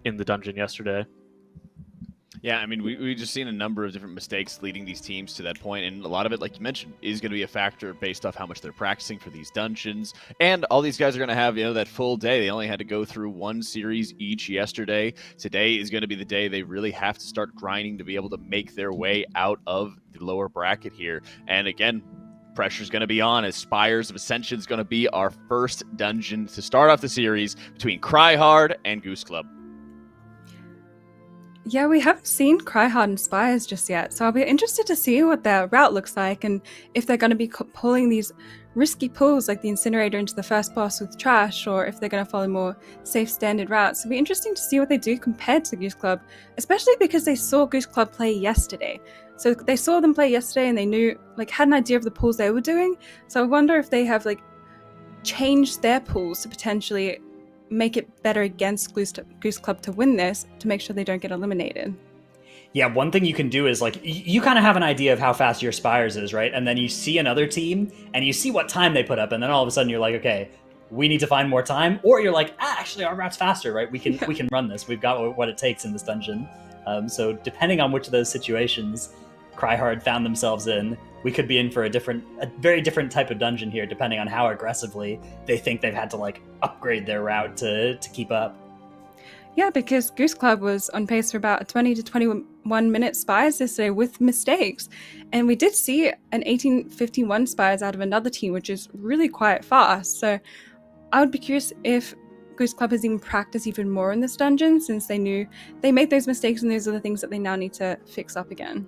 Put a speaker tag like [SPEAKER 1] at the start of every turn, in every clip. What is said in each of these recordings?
[SPEAKER 1] in the dungeon yesterday.
[SPEAKER 2] Yeah, I mean, we just seen a number of different mistakes leading these teams to that point, and a lot of it, like you mentioned, is going to be a factor based off how much they're practicing for these dungeons. And all these guys are going to have, that full day. They only had to go through one series each yesterday. Today is going to be the day they really have to start grinding to be able to make their way out of the lower bracket here. And again, pressure's going to be on as Spires of Ascension is going to be our first dungeon to start off the series between Cryhard and Goose Club.
[SPEAKER 3] Yeah, we haven't seen Cryhard and Spires just yet, so I'll be interested to see what their route looks like and if they're going to be pulling these risky pulls like the Incinerator into the first boss with Trash, or if they're going to follow more safe standard routes. It'll be interesting to see what they do compared to Goose Club, especially because they saw Goose Club play yesterday. So they saw them play yesterday and they knew, had an idea of the pulls they were doing. So I wonder if they have changed their pulls to potentially make it better against Goose Club to win this, to make sure they don't get eliminated.
[SPEAKER 4] Yeah, one thing you can do is you kind of have an idea of how fast your Spires is, right? And then you see another team and you see what time they put up, and then all of a sudden you're like, okay, we need to find more time. Or you're like, actually our route's faster, right? We can run this. We've got what it takes in this dungeon. So depending on which of those situations Cryhard found themselves in, we could be in for a very different type of dungeon here, depending on how aggressively they think they've had to upgrade their route to keep up.
[SPEAKER 3] Yeah, because Goose Club was on pace for about a 20 to 21 minute Spires yesterday with mistakes. And we did see an 1851 Spires out of another team, which is really quite fast. So I would be curious if Goose Club has even practiced even more in this dungeon, since they knew they made those mistakes and those are the things that they now need to fix up again.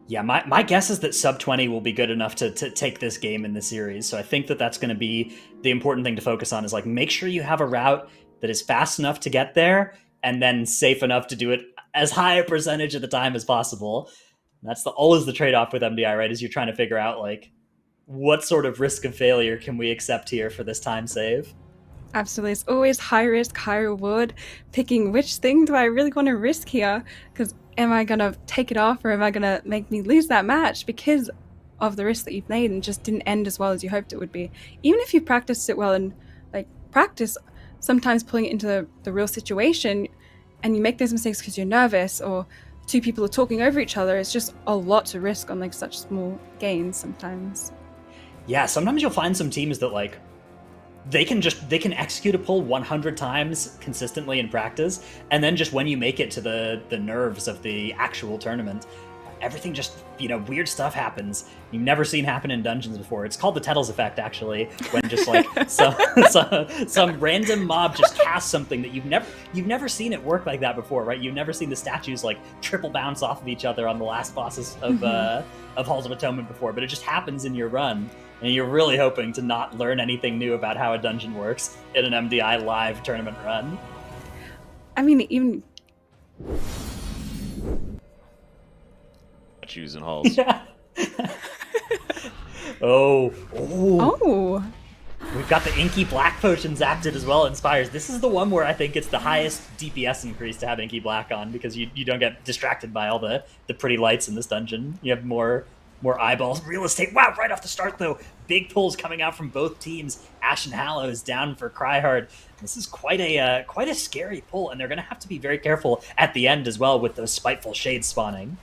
[SPEAKER 4] Yeah, my guess is that sub 20 will be good enough to take this game in the series. So I think that's going to be the important thing to focus on, is make sure you have a route that is fast enough to get there and then safe enough to do it as high a percentage of the time as possible. And that's always the trade-off with MDI, right? Is you're trying to figure out what sort of risk of failure can we accept here for this time save?
[SPEAKER 3] Absolutely. It's always high risk, high reward, picking which thing do I really want to risk here, because am I going to take it off, or am I going to make me lose that match because of the risk that you've made and just didn't end as well as you hoped it would be? Even if you practiced it well and practice sometimes pulling it into the real situation, and you make those mistakes because you're nervous or two people are talking over each other, it's just a lot to risk on such small gains sometimes.
[SPEAKER 4] Yeah, sometimes you'll find some teams that they can execute a pull 100 times consistently in practice, and then just when you make it to the nerves of the actual tournament, everything just, weird stuff happens you've never seen happen in dungeons before. It's called the Tettles effect, actually, when just some random mob just casts something that you've never seen it work like that before, right? You've never seen the statues triple bounce off of each other on the last bosses of Halls of Atonement before, but it just happens in your run. And you're really hoping to not learn anything new about how a dungeon works in an MDI live tournament run.
[SPEAKER 3] I mean, even...
[SPEAKER 2] Statues and halls.
[SPEAKER 4] Yeah. Oh. We've got the Inky Black potions active as well in Spires. This is the one where I think it's the highest DPS increase to have Inky Black on, because you don't get distracted by all the pretty lights in this dungeon. You have more eyeballs, real estate. Wow, right off the start, though, big pulls coming out from both teams. Ashen Hallows down for Cryhard. This is quite a scary pull, and they're going to have to be very careful at the end as well with those spiteful shades spawning.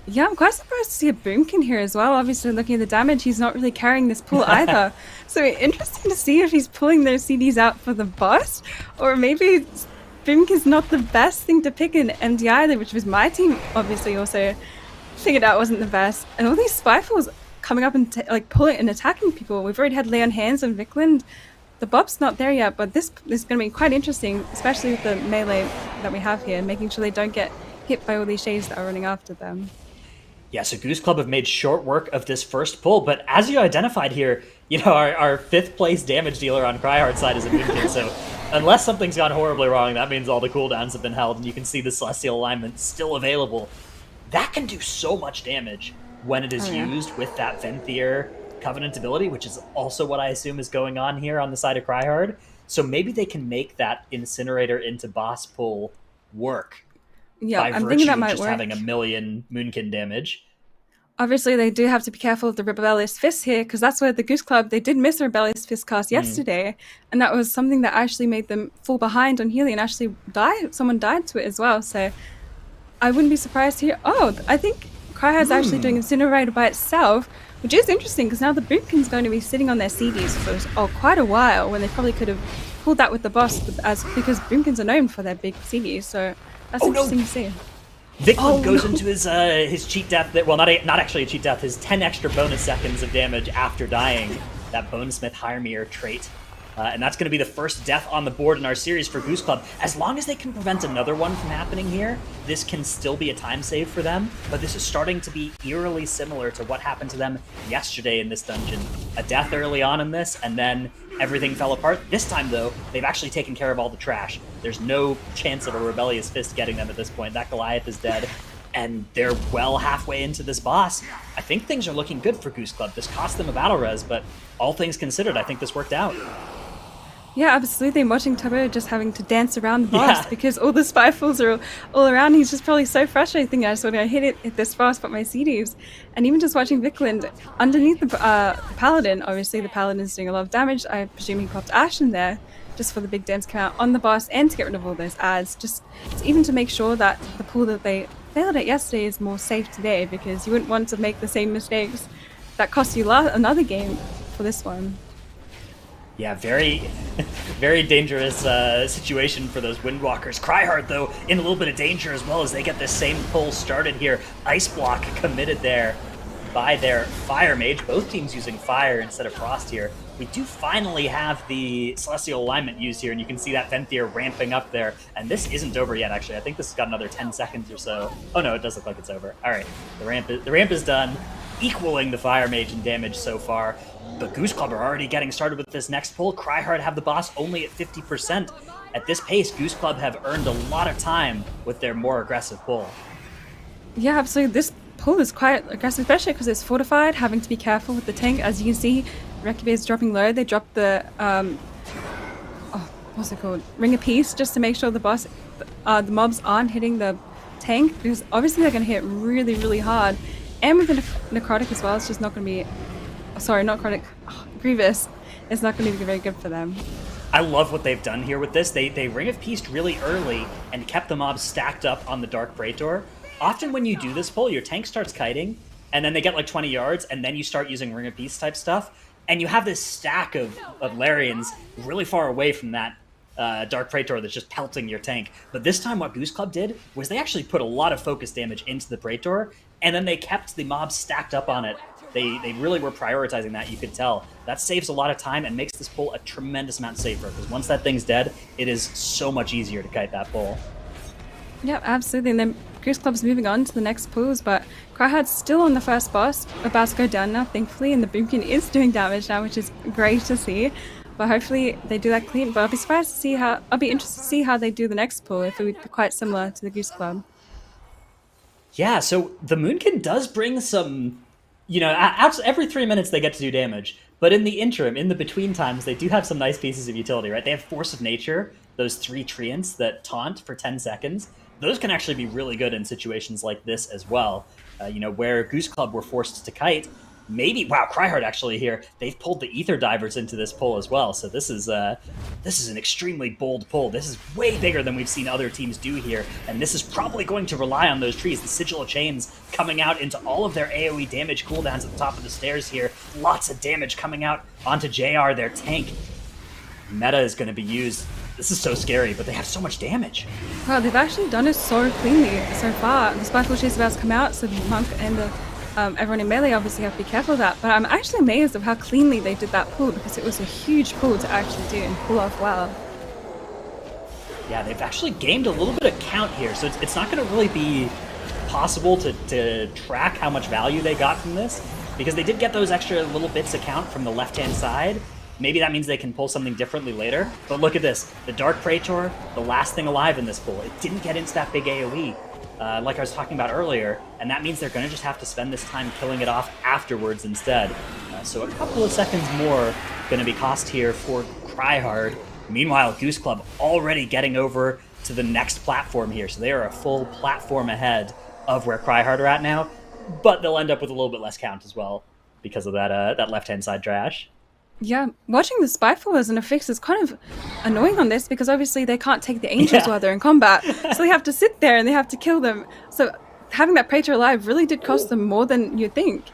[SPEAKER 3] Yeah, I'm quite surprised to see a Boomkin here as well. Obviously, looking at the damage, he's not really carrying this pull either. So interesting to see if he's pulling those CDs out for the boss, or maybe Boomkin's not the best thing to pick in MD either, which was my team obviously also figured out wasn't the best. And all these Spyfalls coming up and pulling and attacking people. We've already had Leon Hands and Vikland. The Bob's not there yet, but this is going to be quite interesting, especially with the melee that we have here, making sure they don't get hit by all these shades that are running after them.
[SPEAKER 4] Yeah, so Goose Club have made short work of this first pull, but as you identified here, our fifth place damage dealer on Cryhard's side is a Moonkin, so unless something's gone horribly wrong, that means all the cooldowns have been held, and you can see the Celestial Alignment still available. That can do so much damage when it is used with that Venthyr Covenant ability, which is also what I assume is going on here on the side of Cryhard. So maybe they can make that Incinerator into boss pull work.
[SPEAKER 3] Yeah,
[SPEAKER 4] by
[SPEAKER 3] I'm
[SPEAKER 4] virtue
[SPEAKER 3] thinking that
[SPEAKER 4] of
[SPEAKER 3] might
[SPEAKER 4] just
[SPEAKER 3] work.
[SPEAKER 4] having a million Moonkin damage.
[SPEAKER 3] Obviously, they do have to be careful of the Rebellious Fist here, because that's where the Goose Club, they did miss a Rebellious Fist cast yesterday, and that was something that actually made them fall behind on healing and actually die. Someone died to it as well, so I wouldn't be surprised here. Oh, I think Cryhard's actually doing Incinerator by itself, which is interesting, because now the Boomkin's going to be sitting on their CDs for quite a while, when they probably could have pulled that with the boss, because Boomkins are known for their big CDs, so that's interesting to see.
[SPEAKER 4] Vicklin goes into his cheat death. Well, not actually a cheat death. His 10 extra bonus seconds of damage after dying. That Bonesmith Hiremere trait. And that's going to be the first death on the board in our series for Goose Club. As long as they can prevent another one from happening here, this can still be a time save for them. But this is starting to be eerily similar to what happened to them yesterday in this dungeon. A death early on in this, and then everything fell apart. This time, though, they've actually taken care of all the trash. There's no chance of a Rebellious Fist getting them at this point. That Goliath is dead. And they're well halfway into this boss. I think things are looking good for Goose Club. This cost them a battle res, but all things considered, I think this worked out.
[SPEAKER 3] Yeah, absolutely. Watching Tubbo just having to dance around the boss because all the Spyfuls are all around. He's just probably so frustrated thinking, I just want to hit this boss, but my CDs. And even just watching Vicklin underneath the Paladin, obviously the Paladin is doing a lot of damage. I presume he popped Ash in there just for the big dance come out on the boss and to get rid of all those ads. Just even to make sure that the pool that they failed at yesterday is more safe today, because you wouldn't want to make the same mistakes that cost you another game for this one.
[SPEAKER 4] Yeah, very, very dangerous situation for those Windwalkers. Cryhard, though, in a little bit of danger as well as they get this same pull started here. Ice Block committed there by their Fire Mage. Both teams using Fire instead of Frost here. We do finally have the Celestial Alignment used here, and you can see that Venthyr ramping up there. And this isn't over yet, actually. I think this has got another 10 seconds or so. Oh, no, it does look like it's over. All right, the ramp is done, equaling the Fire Mage in damage so far. But Goose Club are already getting started with this next pull. Cryhard have the boss only at 50%. At this pace, Goose Club have earned a lot of time with their more aggressive pull.
[SPEAKER 3] Yeah, absolutely. This pull is quite aggressive, especially because it's fortified, having to be careful with the tank. As you can see, Rekibe is dropping low. They dropped the, what's it called? Ring of Peace, just to make sure the mobs aren't hitting the tank, because obviously they're going to hit really, really hard. And with the Necrotic as well, it's just not going to be... Sorry, not Necrotic. Grievous. It's not going to be very good for them.
[SPEAKER 4] I love what they've done here with this. They Ring of Peace really early and kept the mobs stacked up on the Dark Praetor. Often when you do this pull, your tank starts kiting, and then they get like 20 yards, and then you start using Ring of Peace type stuff, and you have this stack of Larians really far away from that Dark Praetor that's just pelting your tank. But this time what Goose Club did was they actually put a lot of focus damage into the Praetor, and then they kept the mobs stacked up on it. They really were prioritizing that, you could tell. That saves a lot of time and makes this pull a tremendous amount safer, because once that thing's dead, it is so much easier to kite that pull.
[SPEAKER 3] Yeah, absolutely. And then Goose Club's moving on to the next pools, but Cryhard's still on the first boss, about to go down now, thankfully, and the Boomkin is doing damage now, which is great to see. But hopefully they do that clean. But I'll be interested to see how they do the next pool, if it would be quite similar to the Goose Club.
[SPEAKER 4] Yeah, so the Moonkin does bring some... every 3 minutes they get to do damage, but in the interim, in the between times, they do have some nice pieces of utility, right? They have Force of Nature, those 3 treants that taunt for 10 seconds. Those can actually be really good in situations like this as well. Where Goose Club were forced to kite, maybe, wow, Cryhard actually here, they've pulled the Ether Divers into this pull as well, so this is an extremely bold pull. This is way bigger than we've seen other teams do here, and this is probably going to rely on those trees. The Sigil of Chains coming out into all of their AoE damage cooldowns at the top of the stairs here. Lots of damage coming out onto JR, their tank. Meta is going to be used. This is so scary, but they have so much damage.
[SPEAKER 3] Wow, they've actually done it so cleanly so far. The Spiteful Chase is about to come out, so the Monk and the everyone in melee obviously have to be careful of that, but I'm actually amazed of how cleanly they did that pull, because it was a huge pull to actually do and pull off well.
[SPEAKER 4] Yeah, they've actually gained a little bit of count here, so it's not going to really be possible to track how much value they got from this, because they did get those extra little bits of count from the left-hand side. Maybe that means they can pull something differently later, but look at this. The Dark Praetor, the last thing alive in this pull, it didn't get into that big AoE. Like I was talking about earlier, and that means they're going to just have to spend this time killing it off afterwards instead. So a couple of seconds more going to be cost here for Cryhard. Meanwhile, Goose Club already getting over to the next platform here, so they are a full platform ahead of where Cryhard are at now. but they'll end up with a little bit less count as well because of that left-hand side trash.
[SPEAKER 3] Yeah, watching the Spiteful as an affix is kind of annoying on this because obviously they can't take the angels while they're in combat. So they have to sit there and they have to kill them. So having that Praetor alive really did cost them more than you'd think.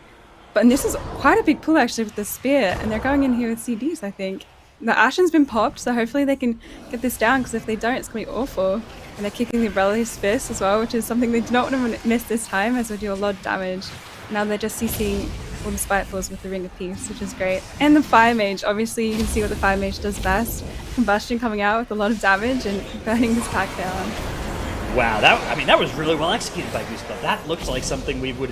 [SPEAKER 3] And this is quite a big pull actually with the spear, and they're going in here with CDs, I think. The Ashen's been popped, so hopefully they can get this down, because if they don't, it's going to be awful. And they're kicking the Reli's Fist as well, which is something they do not want to miss this time, as they do a lot of damage. Now they're just CCing all the Spitefuls with the Ring of Peace, which is great. And the Fire Mage, obviously you can see what the Fire Mage does best. Combustion coming out with a lot of damage and burning this pack down.
[SPEAKER 4] Wow, that was really well executed by Goose Club. That looked like something we would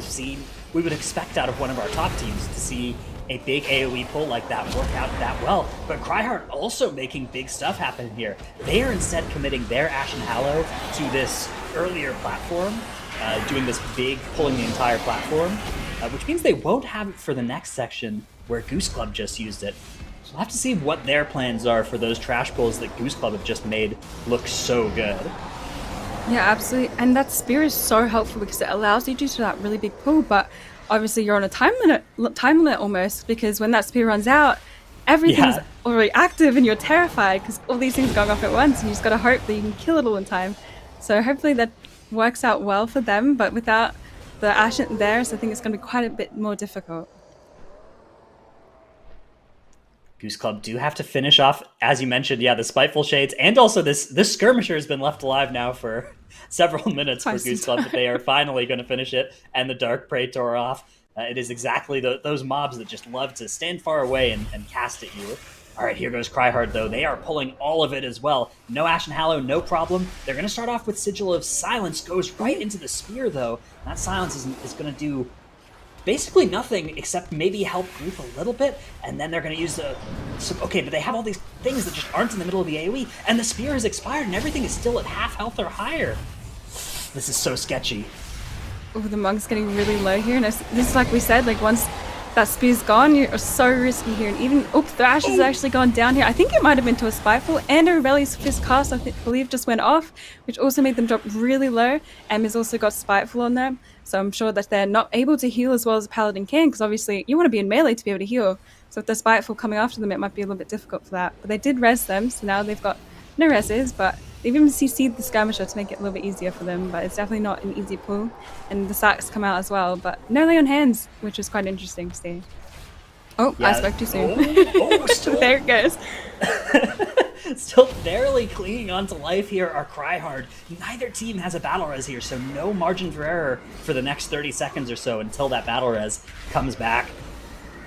[SPEAKER 4] expect out of one of our top teams, to see a big AoE pull like that work out that well. But Cryhard also making big stuff happen here. They are instead committing their Ashen Hallow to this earlier platform, doing this big, pulling the entire platform, which means they won't have it for the next section where Goose Club just used it. So we'll have to see what their plans are for those trash pulls that Goose Club have just made look so good.
[SPEAKER 3] Yeah, absolutely. And that spear is so helpful because it allows you to do that really big pull, but obviously you're on a time limit almost, because when that spear runs out, everything's already active and you're terrified because all these things are going off at once, and you just got to hope that you can kill it all in time. So hopefully that works out well for them, but without the Ashen there, so I think it's going to be quite a bit more difficult.
[SPEAKER 4] Goose Club do have to finish off, as you mentioned, the Spiteful Shades, and also this Skirmisher has been left alive now for several minutes for Goose Club, but they are finally going to finish it, and the Dark Praetor off. It is exactly those mobs that just love to stand far away and cast at you. All right, here goes Cryhard, though. They are pulling all of it as well. No Ashen Hallow, no problem. They're going to start off with Sigil of Silence, goes right into the spear, though. That Silence is going to do basically nothing except maybe help group a little bit, and then they're going to use okay, but they have all these things that just aren't in the middle of the AoE, and the spear has expired, and everything is still at half health or higher. This is so sketchy.
[SPEAKER 3] Oh, the Monk's getting really low here, and this is like we said, like once that spear's gone, you're so risky here, and even, Thrash has actually gone down here. I think it might have been to a Spiteful, and a Reli's Fist cast, I believe, just went off, which also made them drop really low. Has also got Spiteful on them, so I'm sure that they're not able to heal as well as a Paladin can, because obviously you want to be in melee to be able to heal. So if they're Spiteful coming after them, it might be a little bit difficult for that. But they did res them, so now they've got no reses, but they've even CC'd the Skirmisher to make it a little bit easier for them, but it's definitely not an easy pull. And the sacks come out as well, but no lay on hands, which is quite interesting to see. Oh, yeah. I spoke too soon. There it goes.
[SPEAKER 4] Still barely clinging on to life here are Cryhard. Neither team has a battle res here, so no margin for error for the next 30 seconds or so until that battle res comes back.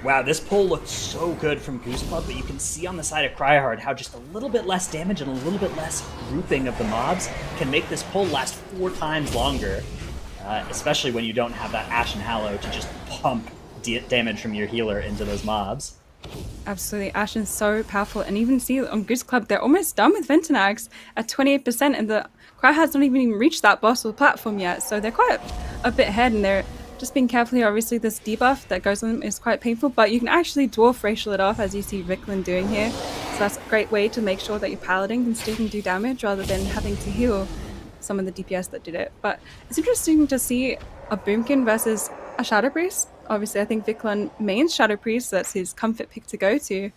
[SPEAKER 4] Wow, this pull looked so good from Goose Club, but you can see on the side of Cryhard how just a little bit less damage and a little bit less grouping of the mobs can make this pull last 4 times longer, especially when you don't have that Ashen Hallow to just pump damage from your healer into those mobs.
[SPEAKER 3] Absolutely, Ashen's so powerful, and even see on Goose Club they're almost done with Ventanax at 28%, and the Cryhard's not even reached that boss or platform yet, so they're quite a bit ahead, and they're just being careful here. Obviously this debuff that goes on them is quite painful, but you can actually dwarf racial it off, as you see Ricklin doing here, so that's a great way to make sure that your Paladin can still do damage rather than having to heal some of the DPS that did it. But it's interesting to see a Boomkin versus a Shadow Priest. Obviously, I think Viclan mains Shadow Priest, so that's his comfort pick to go to.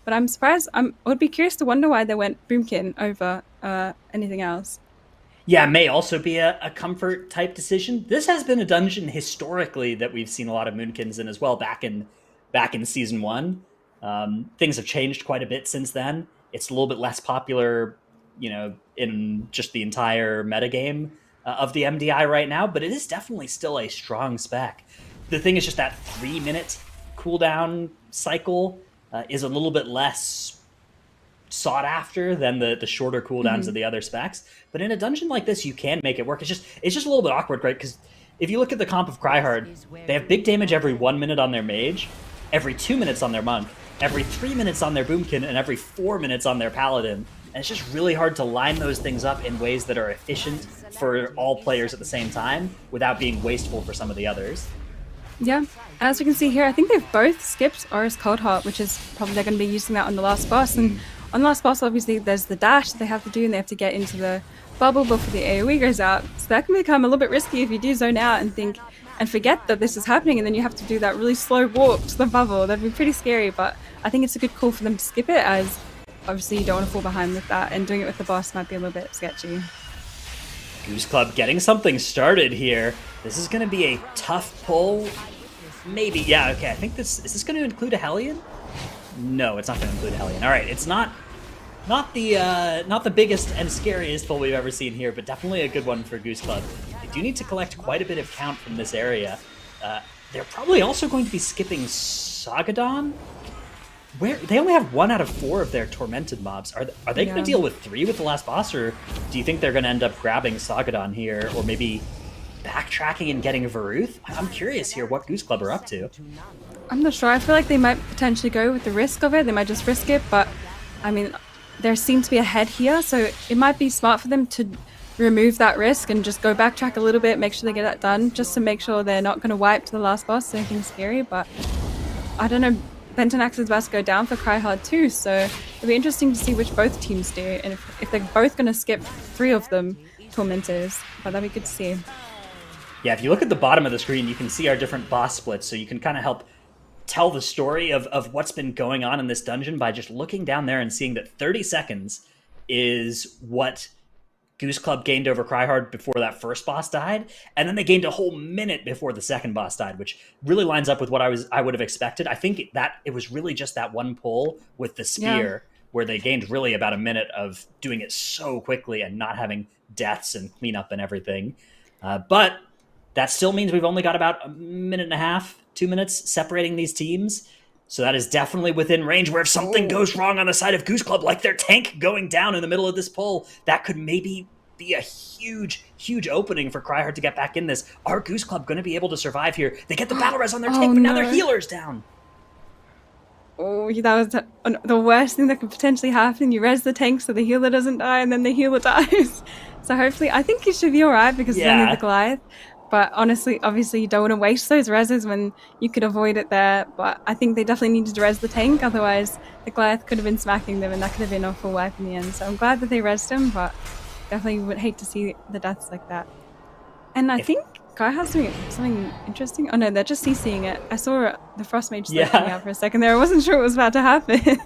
[SPEAKER 3] But I'm surprised. I would be curious to wonder why they went Boomkin over anything else.
[SPEAKER 4] Yeah, may also be a comfort type decision. This has been a dungeon historically that we've seen a lot of Moonkins in as well. Back in season 1, things have changed quite a bit since then. It's a little bit less popular, in just the entire metagame of the MDI right now, but it is definitely still a strong spec. The thing is just that 3-minute cooldown cycle is a little bit less sought after than the shorter cooldowns of the other specs. But in a dungeon like this, you can make it work. It's just a little bit awkward, right? Because if you look at the comp of Cryhard, they have big damage every 1 minute on their mage, every 2 minutes on their monk, every 3 minutes on their boomkin, and every 4 minutes on their paladin. And it's just really hard to line those things up in ways that are efficient for all players at the same time without being wasteful for some of the others.
[SPEAKER 3] Yeah, as we can see here, I think they've both skipped Aura's Cold Heart, which is probably they're going to be using that on the last boss. And on the last boss, obviously, there's the dash that they have to do, and they have to get into the bubble before the AoE goes out. So that can become a little bit risky if you do zone out and and forget that this is happening, and then you have to do that really slow walk to the bubble. That'd be pretty scary, but I think it's a good call for them to skip it, as obviously you don't want to fall behind with that, and doing it with the boss might be a little bit sketchy.
[SPEAKER 4] Goose Club getting something started here. This is going to be a tough pull. Maybe, yeah, okay, I think is this going to include a Hellion? No, it's not going to include a Hellion. All right, it's not the biggest and scariest pull we've ever seen here, but definitely a good one for Goose Club. They do need to collect quite a bit of count from this area. They're probably also going to be skipping Sagadon. Where they only have 1 out of 4 of their tormented mobs. Are they going to deal with 3 with the last boss, or do you think they're going to end up grabbing Sagadon here, or maybe backtracking and getting Varuth? I'm curious here what Goose Club are up to.
[SPEAKER 3] I'm not sure. I feel like they might potentially go with the risk of it. They might just risk it, but I mean, there seems to be a head here, so it might be smart for them to remove that risk and just go backtrack a little bit, make sure they get that done, just to make sure they're not going to wipe to the last boss, anything scary. But I don't know, Bentanax is about to go down for Cryhard too, so it'll be interesting to see which both teams do, and if they're both going to skip 3 of them tormentors, but that'd be good to see.
[SPEAKER 4] Yeah, if you look at the bottom of the screen, you can see our different boss splits, so you can kind of help tell the story of what's been going on in this dungeon by just looking down there and seeing that 30 seconds is what Goose Club gained over Cryhard before that first boss died, and then they gained a whole minute before the second boss died, which really lines up with what I would have expected. I think that it was really just that one pull with the spear where they gained really about a minute of doing it so quickly and not having deaths and cleanup and everything. But that still means we've only got about a minute and a half, 2 minutes separating these teams. So that is definitely within range where if something goes wrong on the side of Goose Club, like their tank going down in the middle of this pull, that could maybe be a huge, huge opening for Cryhard to get back in this. Are Goose Club going to be able to survive here? They get the battle res on their tank, but now their healer's down.
[SPEAKER 3] Oh, that was the worst thing that could potentially happen. You res the tank so the healer doesn't die, and then the healer dies. So hopefully, I think he should be alright because it's only the Goliath. But honestly, obviously, you don't want to waste those reses when you could avoid it there. But I think they definitely needed to res the tank. Otherwise, the Goliath could have been smacking them, and that could have been a full wipe in the end. So I'm glad that they resed him, but definitely would hate to see the deaths like that. And I think Guy has doing something interesting. Oh no, they're just CCing it. I saw the Frost Mage looking out for a second there. I wasn't sure what was about to happen.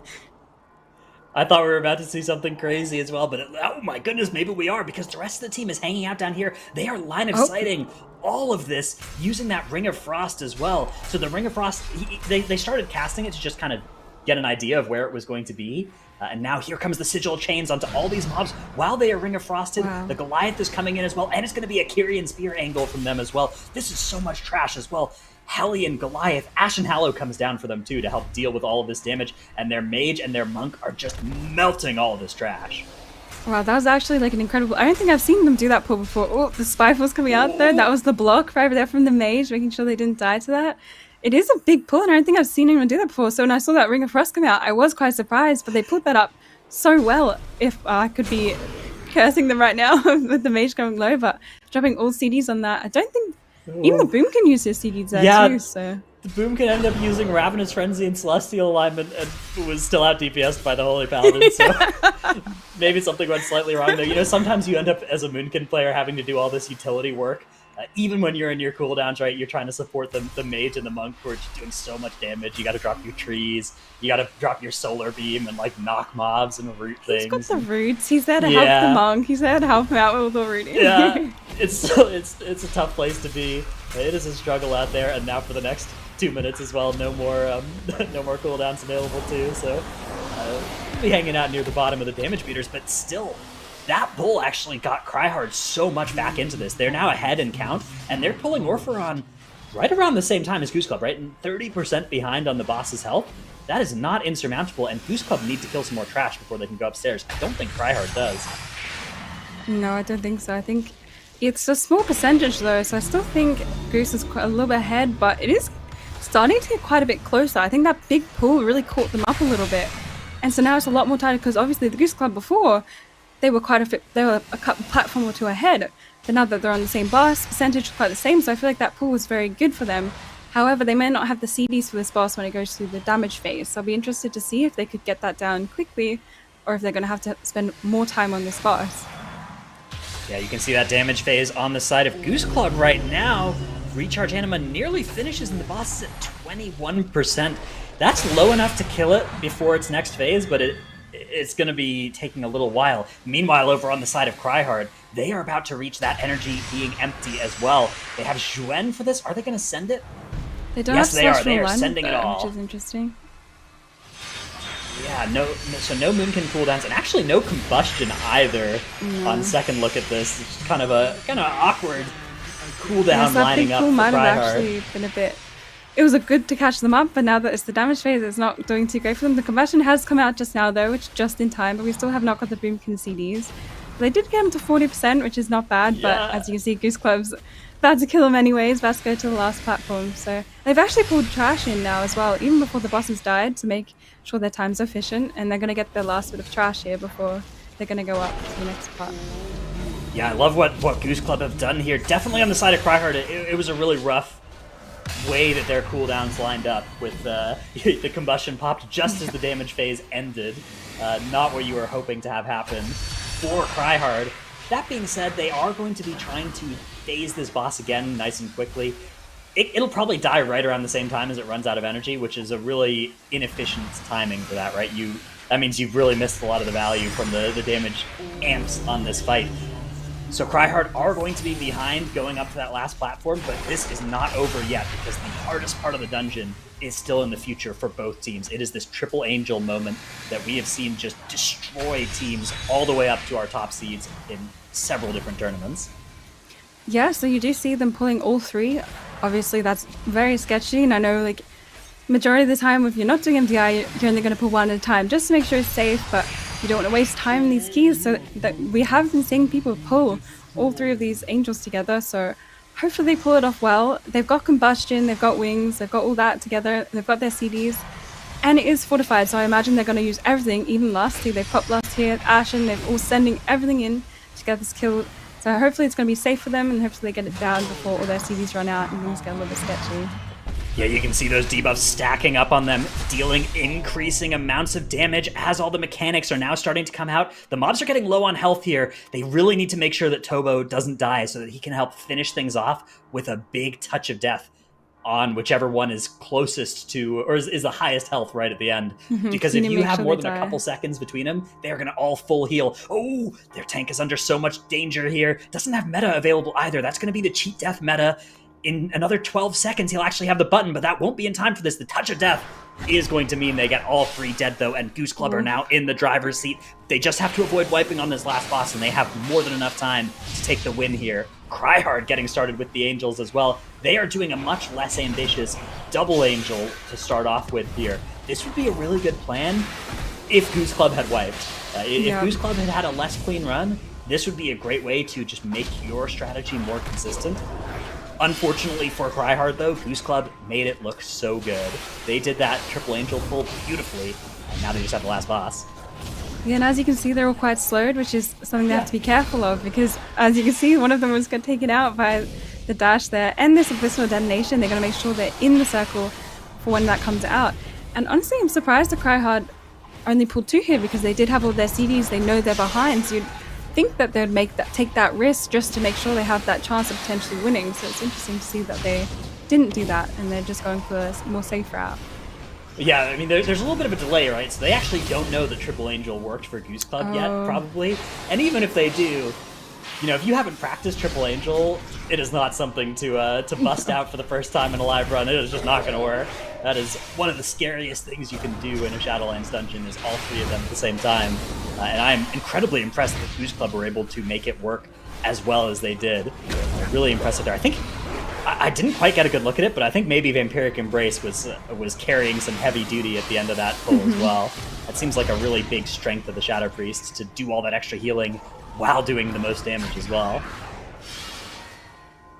[SPEAKER 4] I thought we were about to see something crazy as well, but oh my goodness, maybe we are, because the rest of the team is hanging out down here. They are line of sighting all of this using that Ring of Frost as well. So the Ring of Frost, they started casting it to just kind of get an idea of where it was going to be. And now here comes the Sigil Chains onto all these mobs while they are Ring of Frosted. Wow. The Goliath is coming in as well, and it's going to be a Kyrian Spear angle from them as well. This is so much trash as well. Hellion, Goliath, Ashen Hallow comes down for them too to help deal with all of this damage, and their Mage and their Monk are just melting all of this trash.
[SPEAKER 3] Wow, that was actually like an incredible... I don't think I've seen them do that pull before. Oh, the Spiteful's coming out there. That was the block right there from the Mage, making sure they didn't die to that. It is a big pull, and I don't think I've seen anyone do that before. So when I saw that Ring of Frost come out, I was quite surprised, but they pulled that up so well. If I could be cursing them right now with the Mage going low, but dropping all CDs on that, I don't think... Even the Boom can use his CDs there too, so...
[SPEAKER 4] The Boom can end up using Ravenous Frenzy and Celestial Alignment and was still out DPS'd by the Holy Paladin, so maybe something went slightly wrong there. You know, sometimes you end up as a Moonkin player having to do all this utility work. Even when you're in your cooldowns, right, you're trying to support the Mage and the Monk who are just doing so much damage. You gotta drop your trees, you gotta drop your Solar Beam and, like, knock mobs and root things.
[SPEAKER 3] He's got the roots, he's there to help the Monk, he's there to help him out with all the rooting.
[SPEAKER 4] Yeah, it's a tough place to be. It is a struggle out there, and now for the next 2 minutes as well, no more cooldowns available too, so we'll be hanging out near the bottom of the damage meters, but still, that pull actually got Cryhard so much back into this. They're now ahead in count, and they're pulling Orpheron right around the same time as Goose Club, right? And 30% behind on the boss's health. That is not insurmountable, and Goose Club need to kill some more trash before they can go upstairs. I don't think Cryhard does.
[SPEAKER 3] No, I don't think so. I think it's a small percentage though, so I still think Goose is quite a little bit ahead, but it is starting to get quite a bit closer. I think that big pull really caught them up a little bit. And so now it's a lot more tighter, because obviously the Goose Club before, they were a platform or two ahead, but now that they're on the same boss, percentage is quite the same, so I feel like that pull was very good for them. However, they may not have the CDs for this boss when it goes through the damage phase, so I'll be interested to see if they could get that down quickly, or if they're going to have to spend more time on this boss.
[SPEAKER 4] Yeah, you can see that damage phase on the side of Goose Club right now. Recharge Anima nearly finishes, and the boss is at 21%. That's low enough to kill it before its next phase, but it's going to be taking a little while. Meanwhile, over on the side of Cryhard, they are about to reach that energy being empty as well. They have Zhuen for this. Are they going to send it?
[SPEAKER 3] They don't
[SPEAKER 4] Yes,
[SPEAKER 3] have
[SPEAKER 4] they are.
[SPEAKER 3] Celestial
[SPEAKER 4] They are
[SPEAKER 3] Alignment,
[SPEAKER 4] sending it
[SPEAKER 3] though,
[SPEAKER 4] all.
[SPEAKER 3] which is interesting.
[SPEAKER 4] Yeah, so no Moonkin cooldowns, and actually no combustion either. On second look at this, it's kind of awkward cooldown
[SPEAKER 3] Yes, that
[SPEAKER 4] lining
[SPEAKER 3] big
[SPEAKER 4] up
[SPEAKER 3] pool
[SPEAKER 4] for
[SPEAKER 3] might have
[SPEAKER 4] Cryhard.
[SPEAKER 3] actually been a bit... It was a good to catch them up, but now that it's the damage phase, it's not doing too great for them. The combustion has come out just now, though, which is just in time, but we still have not got the Boomkin CDs. They did get him to 40%, which is not bad, but
[SPEAKER 4] Yeah.
[SPEAKER 3] as you can see, Goose Club's about to kill him anyways, about to go to the last platform. So they've actually pulled trash in now as well, even before the bosses died, to make sure their time's efficient, and they're going to get their last bit of trash here before they're going to go up to the next part.
[SPEAKER 4] Yeah, I love what Goose Club have done here. Definitely on the side of Cryhard, it was a really rough way that their cooldowns lined up with the combustion popped just as the damage phase ended. Not what you were hoping to have happen for Cryhard. That being said, they are going to be trying to phase this boss again nice and quickly. It'll probably die right around the same time as it runs out of energy, which is a really inefficient timing for that, right? That means you've really missed a lot of the value from the damage amps on this fight. So Cryhard are going to be behind going up to that last platform, but this is not over yet because the hardest part of the dungeon is still in the future for both teams. It is this triple angel moment that we have seen just destroy teams all the way up to our top seeds in several different tournaments.
[SPEAKER 3] Yeah, so you do see them pulling all three. Obviously, that's very sketchy, and I know, like, majority of the time, if you're not doing MDI, you're only going to pull one at a time, just to make sure it's safe, but you don't want to waste time in these keys, so that we have been seeing people pull all three of these angels together, so hopefully they pull it off well. They've got combustion, they've got wings, they've got all that together, they've got their CDs, and it is fortified, so I imagine they're going to use everything, even Lusty. They've popped Lust here, Ashen, they're all sending everything in to get this kill. So hopefully it's going to be safe for them, and hopefully they get it down before all their CDs run out and things get a little bit sketchy.
[SPEAKER 4] Yeah, you can see those debuffs stacking up on them, dealing increasing amounts of damage as all the mechanics are now starting to come out. The mobs are getting low on health here. They really need to make sure that Tobo doesn't die so that he can help finish things off with a big touch of death on whichever one is closest to, or is the highest health right at the end. Because if you have more than a couple seconds between them, they're going to all full heal. Oh, their tank is under so much danger here. Doesn't have meta available either. That's going to be the cheat death meta. In another 12 seconds, he'll actually have the button, but that won't be in time for this. The touch of death is going to mean they get all three dead, though, and Goose Club are now in the driver's seat. They just have to avoid wiping on this last boss, and they have more than enough time to take the win here. Cryhard getting started with the Angels as well. They are doing a much less ambitious double Angel to start off with here. This would be a really good plan if Goose Club had wiped. If Goose Club had had a less clean run, this would be a great way to just make your strategy more consistent. Unfortunately for Cryhard, though, Goose Club made it look so good. They did that triple angel pull beautifully, and now they just have the last boss.
[SPEAKER 3] Yeah, and as you can see, they're all quite slowed, which is something they have to be careful of, because as you can see, one of them was got taken out by the dash there, and this abyssal detonation. They're going to make sure they're in the circle for when that comes out. And honestly, I'm surprised that Cryhard only pulled two here, because they did have all their CDs. They know they're behind, so you'd think that they'd take that risk just to make sure they have that chance of potentially winning. So it's interesting to see that they didn't do that, and they're just going for a more safe route.
[SPEAKER 4] Yeah, I mean, there's a little bit of a delay, right? So they actually don't know that Triple Angel worked for Goose Club yet, probably. And even if they do, you know, if you haven't practiced Triple Angel, it is not something to bust out for the first time in a live run. It is just not going to work. That is one of the scariest things you can do in a Shadowlands dungeon, is all three of them at the same time. And I'm incredibly impressed that Goose Club were able to make it work as well as they did. Really impressive there. I think I didn't quite get a good look at it, but I think maybe Vampiric Embrace was carrying some heavy duty at the end of that pull as well. That seems like a really big strength of the Shadow Priest, to do all that extra healing while doing the most damage as well.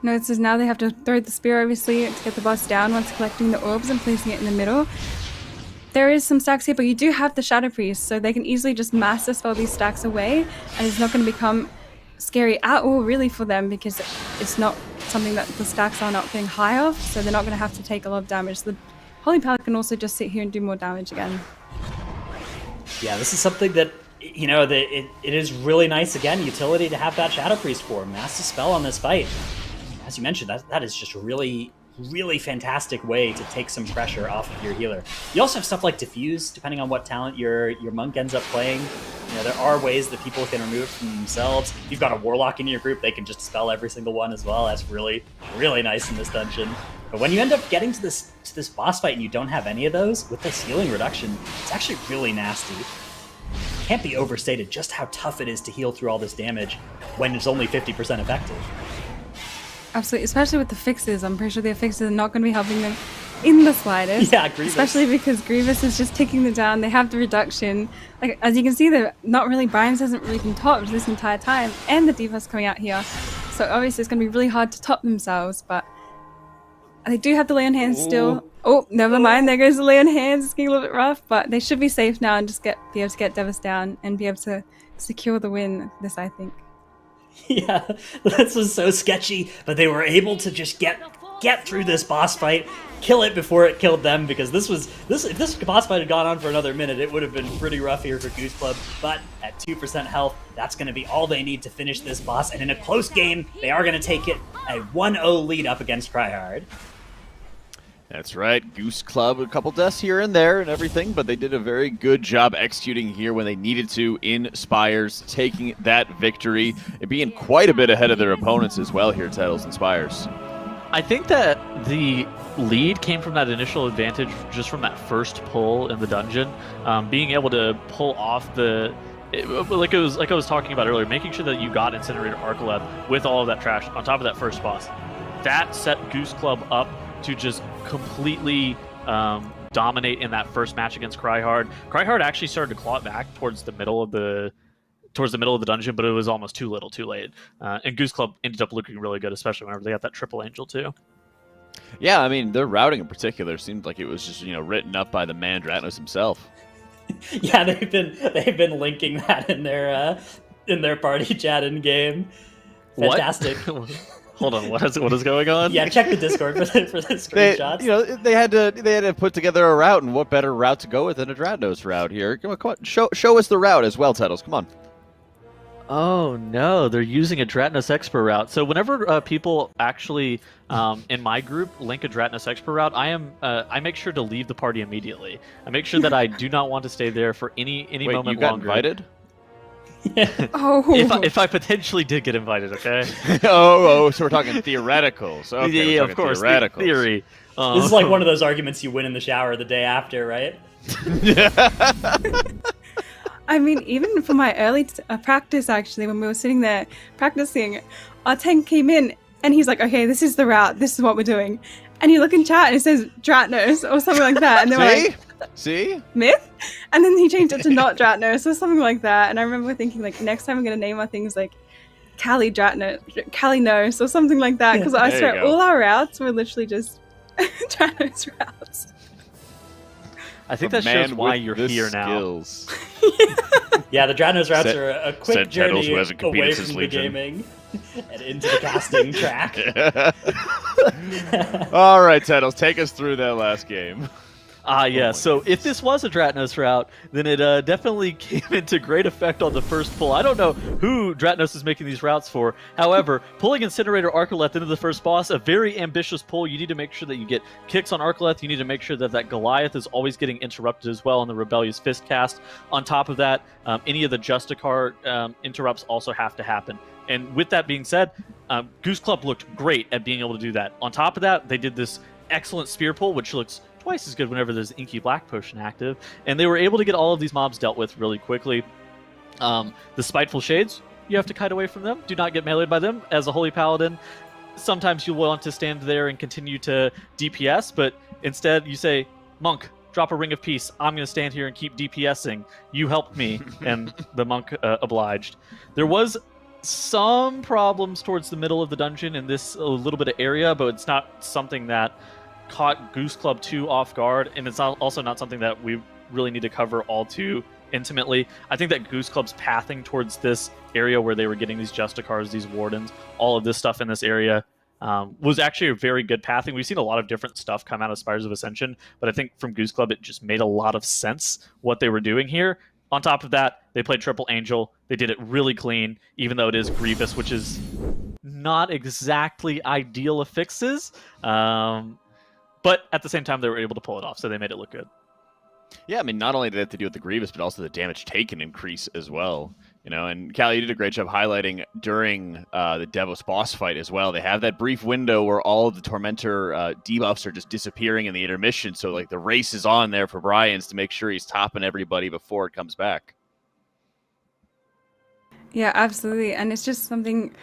[SPEAKER 3] No, it says now they have to throw the spear, obviously, to get the boss down once collecting the orbs and placing it in the middle. There is some stacks here, but you do have the Shadow Priest, so they can easily just mass dispel these stacks away, and it's not going to become scary at all, really, for them, because it's not something that the stacks are not getting high of, so they're not going to have to take a lot of damage. The Holy Pal can also just sit here and do more damage again.
[SPEAKER 4] Yeah, this is something that, you know, it is really nice, again, utility to have that Shadow Priest for. Mass Dispel on this fight. as you mentioned, that is just really, really fantastic way to take some pressure off of your healer. You also have stuff like Diffuse, depending on what talent your monk ends up playing. You know, there are ways that people can remove it from themselves. If you've got a warlock in your group, they can just dispel every single one as well. That's really, really nice in this dungeon. But when you end up getting to this boss fight and you don't have any of those, with this healing reduction, it's actually really nasty. Can't be overstated just how tough it is to heal through all this damage when it's only 50% effective.
[SPEAKER 3] Absolutely, especially with the fixes. I'm pretty sure the fixes are not going to be helping them in the slightest.
[SPEAKER 4] Yeah, Grievous.
[SPEAKER 3] Especially because Grievous is just taking them down. They have the reduction. Like, as you can see, they're not really, Byron's hasn't really been topped this entire time, and the debuff's coming out here. So obviously it's going to be really hard to top themselves, but they do have the lay on hands still. Oh, never mind. There goes the lay on hands. It's getting a little bit rough, but they should be safe now and just be able to get Devas down and be able to secure the win. This, I think.
[SPEAKER 4] Yeah, this was so sketchy, but they were able to just get through this boss fight, kill it before it killed them, because if this boss fight had gone on for another minute, it would have been pretty rough here for Goose Club. But at 2% health, that's going to be all they need to finish this boss, and in a close game, they are going to take it a 1-0 lead up against Cryhard.
[SPEAKER 2] That's right. Goose Club, a couple deaths here and there and everything, but they did a very good job executing here when they needed to in Spires, taking that victory and being quite a bit ahead of their opponents as well here, Titles and Spires.
[SPEAKER 1] I think that the lead came from that initial advantage just from that first pull in the dungeon. Being able to pull off like I was talking about earlier, making sure that you got Incinerator Arcoleth with all of that trash on top of that first boss. That set Goose Club up to just completely dominate in that first match against Cryhard. Cryhard actually started to claw it back towards the middle of the dungeon, but it was almost too little, too late. And Goose Club ended up looking really good, especially whenever they got that triple angel too.
[SPEAKER 2] Yeah, I mean, their routing in particular seemed like it was just, written up by the man Dratnos himself.
[SPEAKER 4] Yeah, they've been linking that in their party chat in game. Fantastic.
[SPEAKER 1] Hold on, what is going on?
[SPEAKER 4] Yeah, check the Discord for the screenshots.
[SPEAKER 2] They had to put together a route, and what better route to go with than a Dratnos route here? Come on, show us the route as well, Titles. Come on.
[SPEAKER 1] Oh no, they're using a Dratnos Expert route. So whenever people actually in my group link a Dratnos Expert route, I make sure to leave the party immediately. I make sure that I do not want to stay there for any
[SPEAKER 2] Wait,
[SPEAKER 1] moment
[SPEAKER 2] you got
[SPEAKER 1] longer.
[SPEAKER 2] Invited?
[SPEAKER 3] Oh.
[SPEAKER 1] If I potentially did get invited, okay?
[SPEAKER 2] So we're talking theoreticals. Okay,
[SPEAKER 1] yeah, of course,
[SPEAKER 2] theoreticals.
[SPEAKER 1] theory.
[SPEAKER 4] This is like one of those arguments you win in the shower the day after, right?
[SPEAKER 3] I mean, even for my early practice, actually, when we were sitting there practicing, our tank came in and he's like, okay, this is the route. This is what we're doing. And you look in chat and it says Dratnos or something like that. And they were like,
[SPEAKER 2] See?
[SPEAKER 3] Myth? And then he changed it to not Dratnos or something like that. And I remember thinking, like, next time I'm going to name our things like Cali Nos or something like that. Because I swear all our routes were literally just Dratnos routes.
[SPEAKER 1] I think that shows why you're here
[SPEAKER 2] skills.
[SPEAKER 1] now.
[SPEAKER 4] Yeah, the Dratnos routes are a quick journey away
[SPEAKER 2] from
[SPEAKER 4] the gaming and into the casting track.
[SPEAKER 2] All right, Titles, take us through that last game.
[SPEAKER 1] Yeah, so if this was a Dratnos route, then it definitely came into great effect on the first pull. I don't know who Dratnos is making these routes for. However, pulling Incinerator Arcoleth into the first boss, a very ambitious pull. You need to make sure that you get kicks on Arcoleth. You need to make sure that Goliath is always getting interrupted as well on the Rebellious Fist cast. On top of that, any of the Justicar interrupts also have to happen. And with that being said, Goose Club looked great at being able to do that. On top of that, they did this excellent spear pull, which looks twice as good whenever there's Inky Black Potion active, and they were able to get all of these mobs dealt with really quickly. The Spiteful Shades, you have to kite away from them. Do not get meleeed by them. As a Holy Paladin, sometimes you'll want to stand there and continue to DPS, but instead you say, Monk, drop a Ring of Peace. I'm going to stand here and keep DPSing. You helped me, and the Monk obliged. There was some problems towards the middle of the dungeon in this little bit of area, but it's not something that caught Goose Club too off guard, and it's also not something that we really need to cover all too intimately. I think that Goose Club's pathing towards this area where they were getting these Justicars, these Wardens, all of this stuff in this area was actually a very good pathing. We've seen a lot of different stuff come out of Spires of Ascension, but I think from Goose Club it just made a lot of sense what they were doing here. On top of that, they played Triple Angel. They did it really clean, even though it is Grievous, which is not exactly ideal of fixes. But at the same time, they were able to pull it off, so they made it look good.
[SPEAKER 2] Yeah, I mean, not only did they have to deal with the Grievous, but also the damage taken increase as well. You know, and Callie, you did a great job highlighting during the Devos boss fight as well. They have that brief window where all of the Tormentor debuffs are just disappearing in the intermission. So, like, the race is on there for Bryans to make sure he's topping everybody before it comes back.
[SPEAKER 3] Yeah, absolutely. And it's just something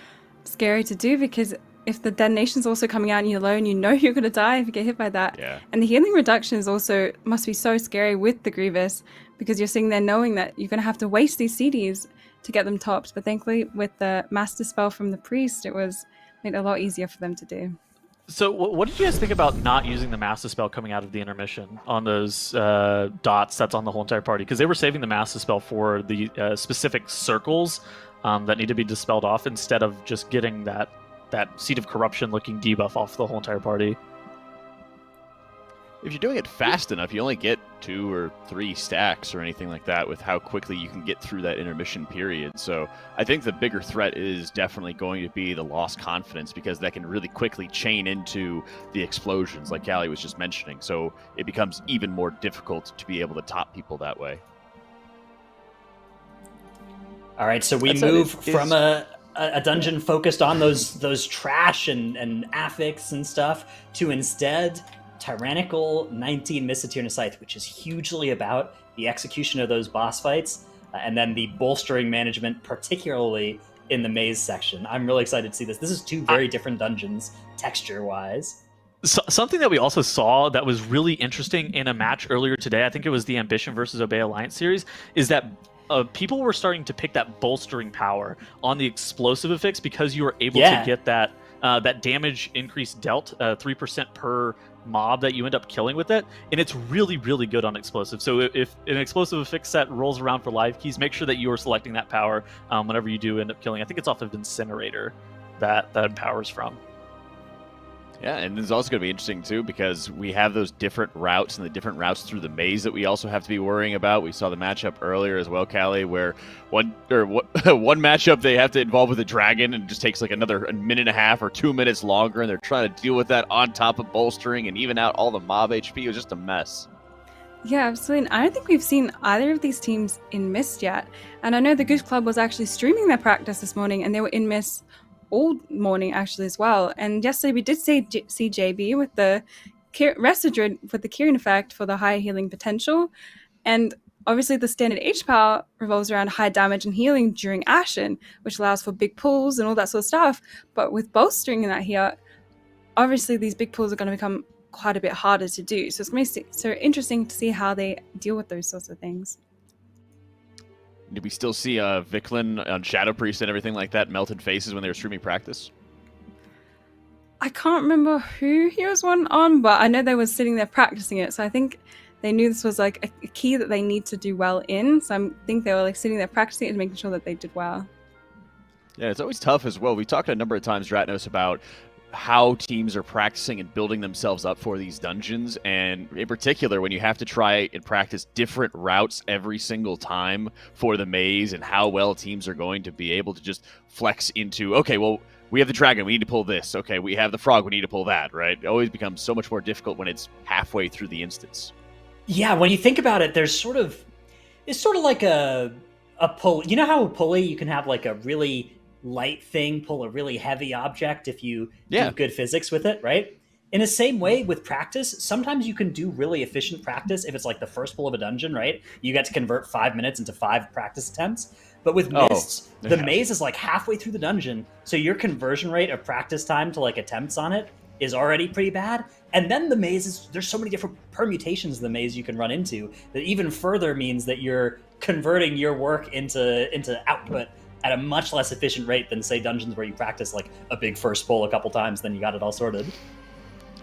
[SPEAKER 3] scary to do, because if the detonation's also coming out and you're low and you know you're going to die if you get hit by that.
[SPEAKER 2] Yeah.
[SPEAKER 3] And the healing reduction is also must be so scary with the Grievous, because you're sitting there knowing that you're going to have to waste these CDs to get them topped. But thankfully, with the Master Spell from the Priest, it was made a lot easier for them to do.
[SPEAKER 1] So what did you guys think about not using the Master Spell coming out of the intermission on those dots that's on the whole entire party? Because they were saving the Master Spell for the specific circles that need to be dispelled off, instead of just getting that Seed of Corruption looking debuff off the whole entire party.
[SPEAKER 2] If you're doing it fast enough, you only get 2 or 3 stacks or anything like that with how quickly you can get through that intermission period. So I think the bigger threat is definitely going to be the lost confidence, because that can really quickly chain into the explosions like Callie was just mentioning. So it becomes even more difficult to be able to top people that way.
[SPEAKER 4] All right, so we move from a dungeon focused on those trash and affix and stuff to instead Tyrannical 19 Mists of TIRNA SCITHE, which is hugely about the execution of those boss fights and then the bolstering management, particularly in the maze section. I'm really excited to see this. This is 2 very different dungeons, texture-wise.
[SPEAKER 1] So, something that we also saw that was really interesting in a match earlier today, I think it was the Ambition versus Obey Alliance series, is that people were starting to pick that bolstering power on the explosive affix, because you were able to get that damage increase dealt 3% per mob that you end up killing with it, and it's really, really good on explosive. So if an explosive affix set rolls around for live keys, make sure that you are selecting that power whenever you do end up killing. I think it's off of Incinerator that powers from.
[SPEAKER 2] Yeah, and it's also going to be interesting, too, because we have those different routes and the different routes through the maze that we also have to be worrying about. We saw the matchup earlier as well, Callie, where one matchup they have to involve with a dragon, and it just takes like another 1.5 minutes or 2 minutes longer, and they're trying to deal with that on top of bolstering and even out all the mob HP. It was just a mess.
[SPEAKER 3] Yeah, absolutely. And I don't think we've seen either of these teams in Mist yet. And I know the Goose Club was actually streaming their practice this morning, and they were in Mist all morning actually as well. And yesterday we did see JB with the Residrid with the Kieran effect for the high healing potential. And obviously the standard H power revolves around high damage and healing during Ashen, which allows for big pulls and all that sort of stuff. But with bolstering in that here, obviously these big pulls are going to become quite a bit harder to do. So it's going to be so interesting to see how they deal with those sorts of things.
[SPEAKER 2] Did we still see Viclin on Shadow Priest and everything like that melted faces when they were streaming practice?
[SPEAKER 3] I can't remember who he was one on, but I know they were sitting there practicing it. So I think they knew this was like a key that they need to do well in. So I think they were like sitting there practicing it and making sure that they did well.
[SPEAKER 2] Yeah, it's always tough as well. We talked a number of times, Dratnos, about how teams are practicing and building themselves up for these dungeons, and in particular when you have to try and practice different routes every single time for the maze, and how well teams are going to be able to just flex into, okay, well, we have the dragon, we need to pull this, okay, we have the frog, we need to pull that, right? It always becomes so much more difficult when it's halfway through the instance.
[SPEAKER 4] Yeah, when you think about it, it's sort of like a pull. You know how a pulley, you can have like a really light thing pull a really heavy object if you do good physics with it, right? In the same way with practice, sometimes you can do really efficient practice if it's like the first pull of a dungeon, right? You get to convert 5 minutes into 5 practice attempts. But with Mists, the maze is like halfway through the dungeon, so your conversion rate of practice time to like attempts on it is already pretty bad. And then the maze is, there's so many different permutations of the maze you can run into that even further means that you're converting your work into output at a much less efficient rate than, say, dungeons where you practice like a big first pull a couple times, then you got it all sorted.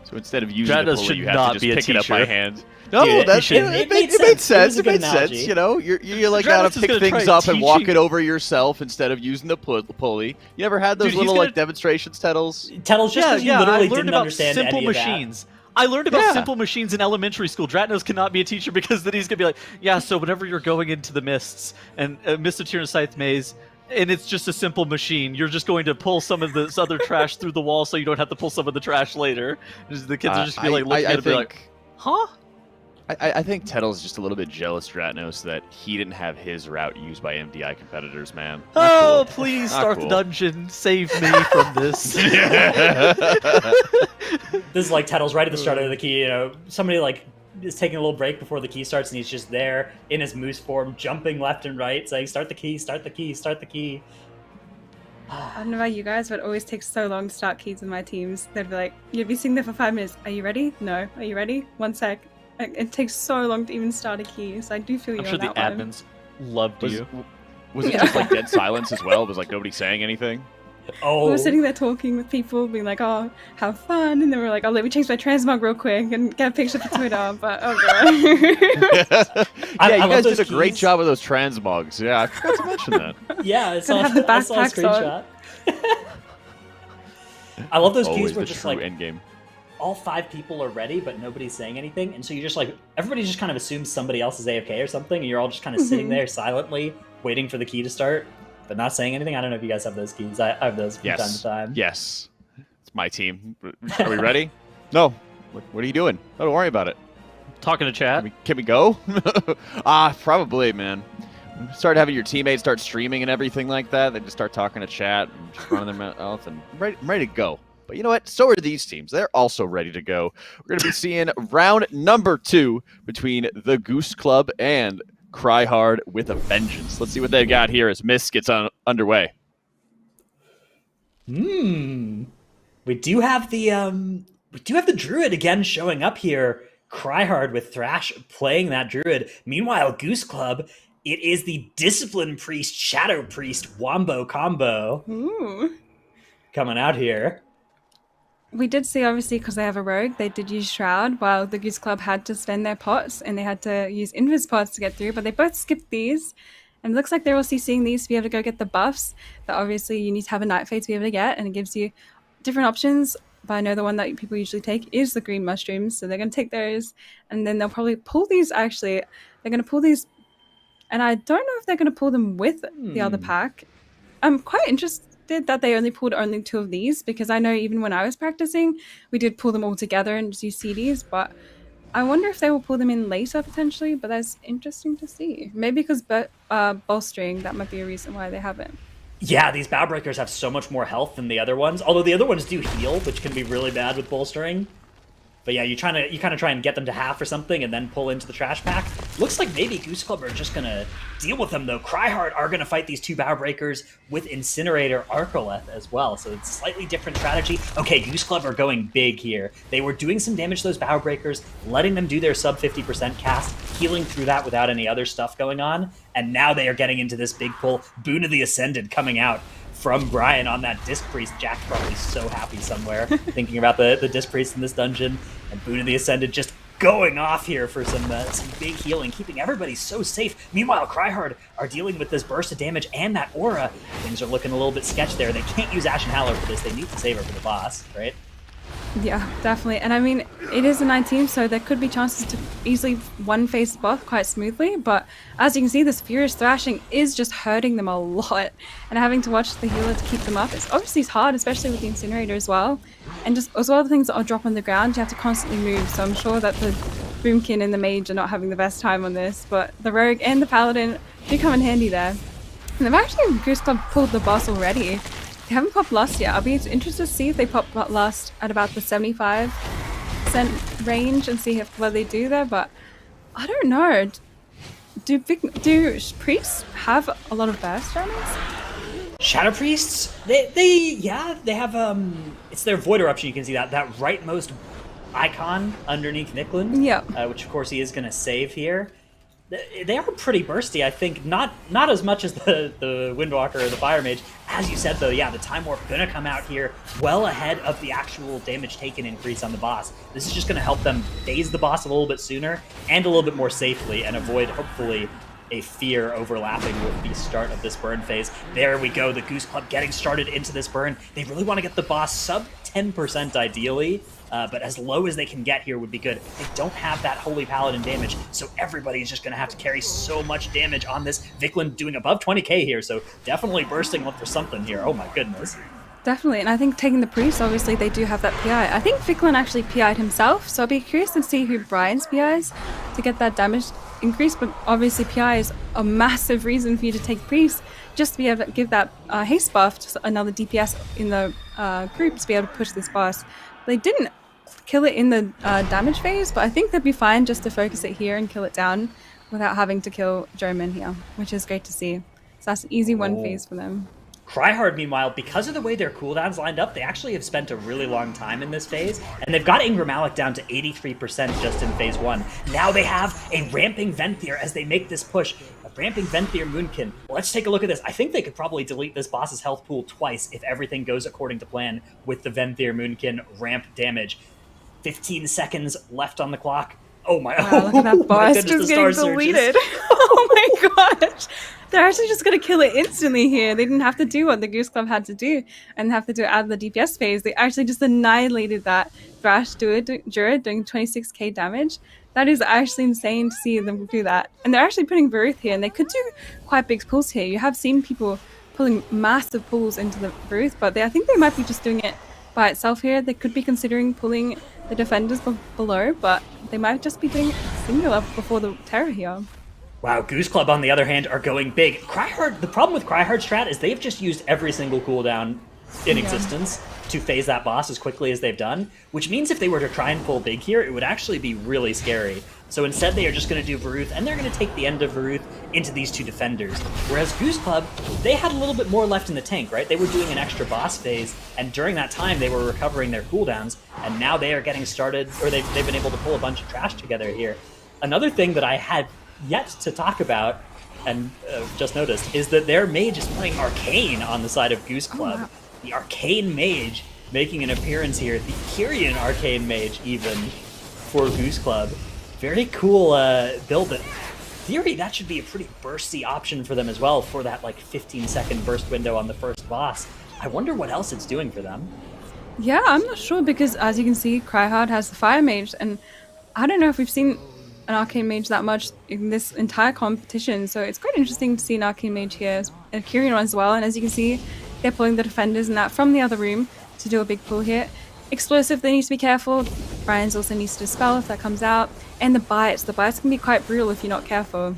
[SPEAKER 2] So instead of using the pulley, you have to just pick it up by hand.
[SPEAKER 4] No,
[SPEAKER 2] it made sense. It made sense. You know, you like gotta pick things up and walk it over yourself instead of using the pulley. You ever had those little like demonstrations, Tettles?
[SPEAKER 4] Tettles, just because you literally didn't understand
[SPEAKER 1] simple
[SPEAKER 4] any
[SPEAKER 1] machines.
[SPEAKER 4] Of that.
[SPEAKER 1] I learned about simple machines in elementary school. Dratnos cannot be a teacher because then he's gonna be like, yeah. So whenever you're going into the mists and Mist of TIRNA SCITHE maze, and it's just a simple machine. You're just going to pull some of this other trash through the wall so you don't have to pull some of the trash later. The kids are just be like looking at it and be like, huh?
[SPEAKER 2] I think Tettle's just a little bit jealous, Dratnos, that he didn't have his route used by MDI competitors, man.
[SPEAKER 1] Oh,
[SPEAKER 2] Not cool.
[SPEAKER 1] please
[SPEAKER 2] Not
[SPEAKER 1] start
[SPEAKER 2] cool.
[SPEAKER 1] the dungeon. Save me from this.
[SPEAKER 4] This is like Tettle's right at the start of the key. You know, somebody like is taking a little break before the key starts, and he's just there in his moose form, jumping left and right, saying, "Start the key, start the key, start the key."
[SPEAKER 3] I don't know about you guys, but it always takes so long to start keys in my teams. They'd be like, you'd be sitting there for 5 minutes. Are you ready? No. Are you ready? 1 sec. It takes so long to even start a key, so I do feel you
[SPEAKER 1] I'm
[SPEAKER 3] on
[SPEAKER 1] sure the
[SPEAKER 3] that one.
[SPEAKER 1] admins loved you.
[SPEAKER 2] Was it
[SPEAKER 3] Yeah.
[SPEAKER 2] just like dead silence as well? Was like nobody saying anything?
[SPEAKER 4] Oh,
[SPEAKER 3] We were sitting there talking with people, being like, oh, have fun. And then we were like, oh, let me change my transmog real quick and get a picture for Twitter. But, oh, God.
[SPEAKER 2] Yeah, you
[SPEAKER 4] love
[SPEAKER 2] guys
[SPEAKER 4] those
[SPEAKER 2] did a great
[SPEAKER 4] keys.
[SPEAKER 2] job with those transmogs. Yeah, I forgot to mention that.
[SPEAKER 4] Yeah, I saw,
[SPEAKER 3] have the
[SPEAKER 4] I saw a
[SPEAKER 3] backpacks on.
[SPEAKER 4] screenshot. I love those keys
[SPEAKER 2] Always
[SPEAKER 4] where
[SPEAKER 2] the
[SPEAKER 4] just
[SPEAKER 2] true
[SPEAKER 4] like
[SPEAKER 2] endgame.
[SPEAKER 4] all 5 people are ready, but nobody's saying anything, and so you just like everybody just kind of assumes somebody else is AFK or something, and you're all just kind of sitting there silently waiting for the key to start, but not saying anything. I don't know if you guys have those keys. I have those from time to
[SPEAKER 2] Yes.
[SPEAKER 4] time.
[SPEAKER 2] Yes. It's my team. Are we ready? No. What are you doing? Oh, don't worry about it.
[SPEAKER 1] Talking to chat.
[SPEAKER 2] Can we go? Probably, man. Start having your teammates start streaming and everything like that. They just start talking to chat and just running their mouth and ready to go. But you know what? So are these teams. They're also ready to go. We're going to be seeing round number 2 between the Goose Club and Cry Hard with a Vengeance. Let's see what they've got here as Mist gets underway.
[SPEAKER 4] We do have the Druid again showing up here. Cryhard with Thrash playing that Druid. Meanwhile, Goose Club, it is the Discipline Priest, Shadow Priest Wombo combo
[SPEAKER 3] Ooh.
[SPEAKER 4] coming out here.
[SPEAKER 3] We did see, obviously, because they have a rogue, they did use Shroud, while the Goose Club had to spend their pots, and they had to use Invis pots to get through, but they both skipped these. And it looks like they're also seeing these to be able to go get the buffs that obviously you need to have a Night Fade to be able to get, and it gives you different options. But I know the one that people usually take is the green mushrooms, so they're going to take those, and then they'll probably pull these, actually. They're going to pull these, and I don't know if they're going to pull them with the other pack. I'm quite interested that they only pulled 2 of these, because I know even when I was practicing, we did pull them all together and just use CDs, but I wonder if they will pull them in later potentially, but that's interesting to see. Maybe because bolstering, that might be a reason why they haven't.
[SPEAKER 4] Yeah, these Bow Breakers have so much more health than the other ones, although the other ones do heal, which can be really bad with bolstering. But yeah, you kind of try and get them to half or something and then pull into the trash pack. Looks like maybe Goose Club are just going to deal with them, though. Cryhard are going to fight these 2 Bow Breakers with Incinerator Arcoleth as well, so it's a slightly different strategy. Okay, Goose Club are going big here. They were doing some damage to those Bow Breakers, letting them do their sub 50% cast, healing through that without any other stuff going on, and now they are getting into this big pull. Boon of the Ascended coming out from Brian on that Disc Priest. Jack's probably so happy somewhere thinking about the Disc Priest in this dungeon, and Boon of the Ascended just going off here for some big healing, keeping everybody so safe. Meanwhile, Cryhard are dealing with this burst of damage and that aura. Things are looking a little bit sketch there. They can't use Ashen Howler for this. They need to save her for the boss, right?
[SPEAKER 3] Yeah, definitely. And I mean, it is a 19, so there could be chances to easily one-phase both quite smoothly, but as you can see, this Furious Thrashing is just hurting them a lot, and having to watch the healer to keep them up, it's obviously hard, especially with the Incinerator as well. And just as well, the things that are drop on the ground, you have to constantly move, so I'm sure that the Boomkin and the Mage are not having the best time on this, but the Rogue and the Paladin do come in handy there. And they've actually, Goose Club pulled the boss already. They haven't popped Lust yet. I'll be interested to see if they pop Lust at about the 75% range and see what they do there, but I don't know. Do priests have a lot of burst damage?
[SPEAKER 4] Shadow Priests, they have it's their Void Eruption. You can see that rightmost icon underneath Nicklin,
[SPEAKER 3] Yeah.
[SPEAKER 4] Which of course he is going to save here. They are pretty bursty, I think. Not as much as the Windwalker or the Fire Mage. As you said, though, yeah, the Time Warp gonna come out here well ahead of the actual damage taken increase on the boss. This is just gonna help them phase the boss a little bit sooner and a little bit more safely and avoid, hopefully, a fear overlapping with the start of this burn phase. There we go, the Goose Club getting started into this burn. They really want to get the boss sub 10% ideally, but as low as they can get here would be good. They don't have that Holy Paladin damage, so everybody's just going to have to carry so much damage on this. Viklin doing above 20k here, so definitely bursting up for something here. Oh my goodness.
[SPEAKER 3] Definitely, and I think taking the priest, obviously they do have that PI. I think Viklin actually PI'd himself, so I'll be curious to see who Brian's PIs to get that damage increase, but obviously PI is a massive reason for you to take priest, just to be able to give that haste buff to another DPS in the group to be able to push this boss. They didn't kill it in the damage phase, but I think they'd be fine just to focus it here and kill it down without having to kill German here, which is great to see. So that's an easy one phase for them.
[SPEAKER 4] Cryhard, meanwhile, because of the way their cooldowns lined up, they actually have spent a really long time in this phase, and they've got Ingram Malik down to 83% just in phase 1. Now they have a ramping Venthyr as they make this push. A ramping Venthyr Moonkin. Let's take a look at this. I think they could probably delete this boss's health pool twice if everything goes according to plan with the Venthyr Moonkin ramp damage. 15 seconds left on the clock. Oh my,
[SPEAKER 3] wow, look at that boss just getting deleted. Oh my gosh. They're actually just going to kill it instantly here. They didn't have to do what the Goose Club had to do and have to do it out of the DPS phase. They actually just annihilated that Thrash Druid doing 26k damage. That is actually insane to see them do that. And they're actually putting Varith here, and they could do quite big pulls here. You have seen people pulling massive pulls into the Varith, but I think they might be just doing it by itself here. They could be considering pulling the defenders below, but they might just be doing it singular before the Terror here.
[SPEAKER 4] Wow, Goose Club, on the other hand, are going big. Cryhard, the problem with Cryhard's strat is they've just used every single cooldown in existence to phase that boss as quickly as they've done, which means if they were to try and pull big here, it would actually be really scary. So instead, they are just going to do Varuth, and they're going to take the end of Varuth into these two defenders. Whereas Goose Club, they had a little bit more left in the tank, right? They were doing an extra boss phase, and during that time, they were recovering their cooldowns, and now they are getting started, or they've been able to pull a bunch of trash together here. Another thing that I had yet to talk about, and just noticed, is that their mage is playing Arcane on the side of Goose Club. Oh, wow. The Arcane mage making an appearance here, the Kyrian Arcane mage even, for Goose Club. Very cool build. That theory, that should be a pretty bursty option for them as well for that like 15-second burst window on the first boss. I wonder what else it's doing for them.
[SPEAKER 3] Yeah, I'm not sure, because as you can see, Cryhard has the Fire Mage, and I don't know if we've seen an Arcane Mage that much in this entire competition, so it's quite interesting to see an Arcane Mage here, a Kyrian one as well, and as you can see, they're pulling the defenders and that from the other room to do a big pull here. Explosive, they need to be careful. Brian's also needs to dispel if that comes out. And the bites can be quite brutal if you're not careful.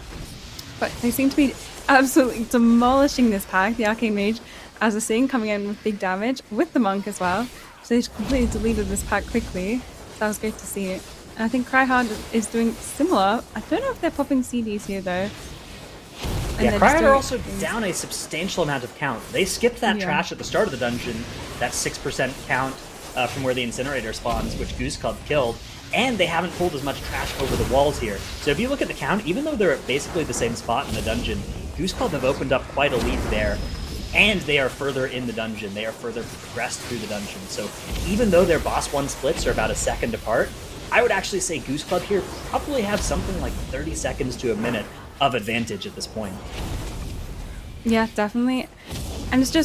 [SPEAKER 3] But they seem to be absolutely demolishing this pack, the Arcane Mage, as we're seeing, coming in with big damage, with the Monk as well. So they completely deleted this pack quickly. That was great to see it. And I think Cryhard is doing similar. I don't know if they're popping CDs here though. And
[SPEAKER 4] yeah, Cryhard are also down a substantial amount of count. They skipped that trash at the start of the dungeon, that 6% count from where the Incinerator spawns, which Goose Club killed, and they haven't pulled as much trash over the walls here. So if you look at the count, even though they're at basically the same spot in the dungeon, Goose Club have opened up quite a lead there, and they are further in the dungeon. They are further progressed through the dungeon. So even though their boss 1 splits are about a second apart, I would actually say Goose Club here probably have something like 30 seconds to a minute of advantage at this point.
[SPEAKER 3] Yeah, definitely. And it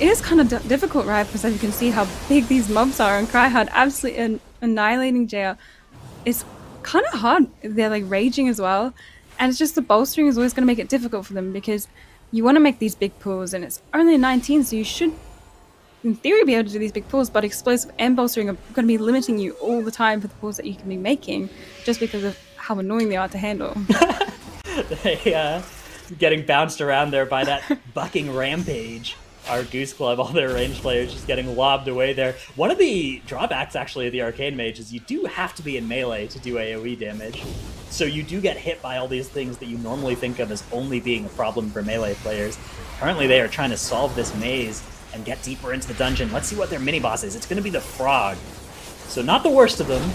[SPEAKER 3] is kind of difficult, right? Because as you can see how big these mobs are, and Cryhard absolutely annihilating JR. It's kind of hard. They're like raging as well. And it's just the bolstering is always going to make it difficult for them, because you want to make these big pulls, and it's only a 19, so you should, in theory, be able to do these big pulls, but explosive and bolstering are going to be limiting you all the time for the pulls that you can be making, just because of how annoying they are to handle.
[SPEAKER 4] They, getting bounced around there by that bucking rampage. Our Goose Club, all their range players just getting lobbed away there. One of the drawbacks, actually, of the Arcane Mage is you do have to be in melee to do AoE damage. So you do get hit by all these things that you normally think of as only being a problem for melee players. Currently, they are trying to solve this maze and get deeper into the dungeon. Let's see what their mini-boss is. It's going to be the Frog. So not the worst of them.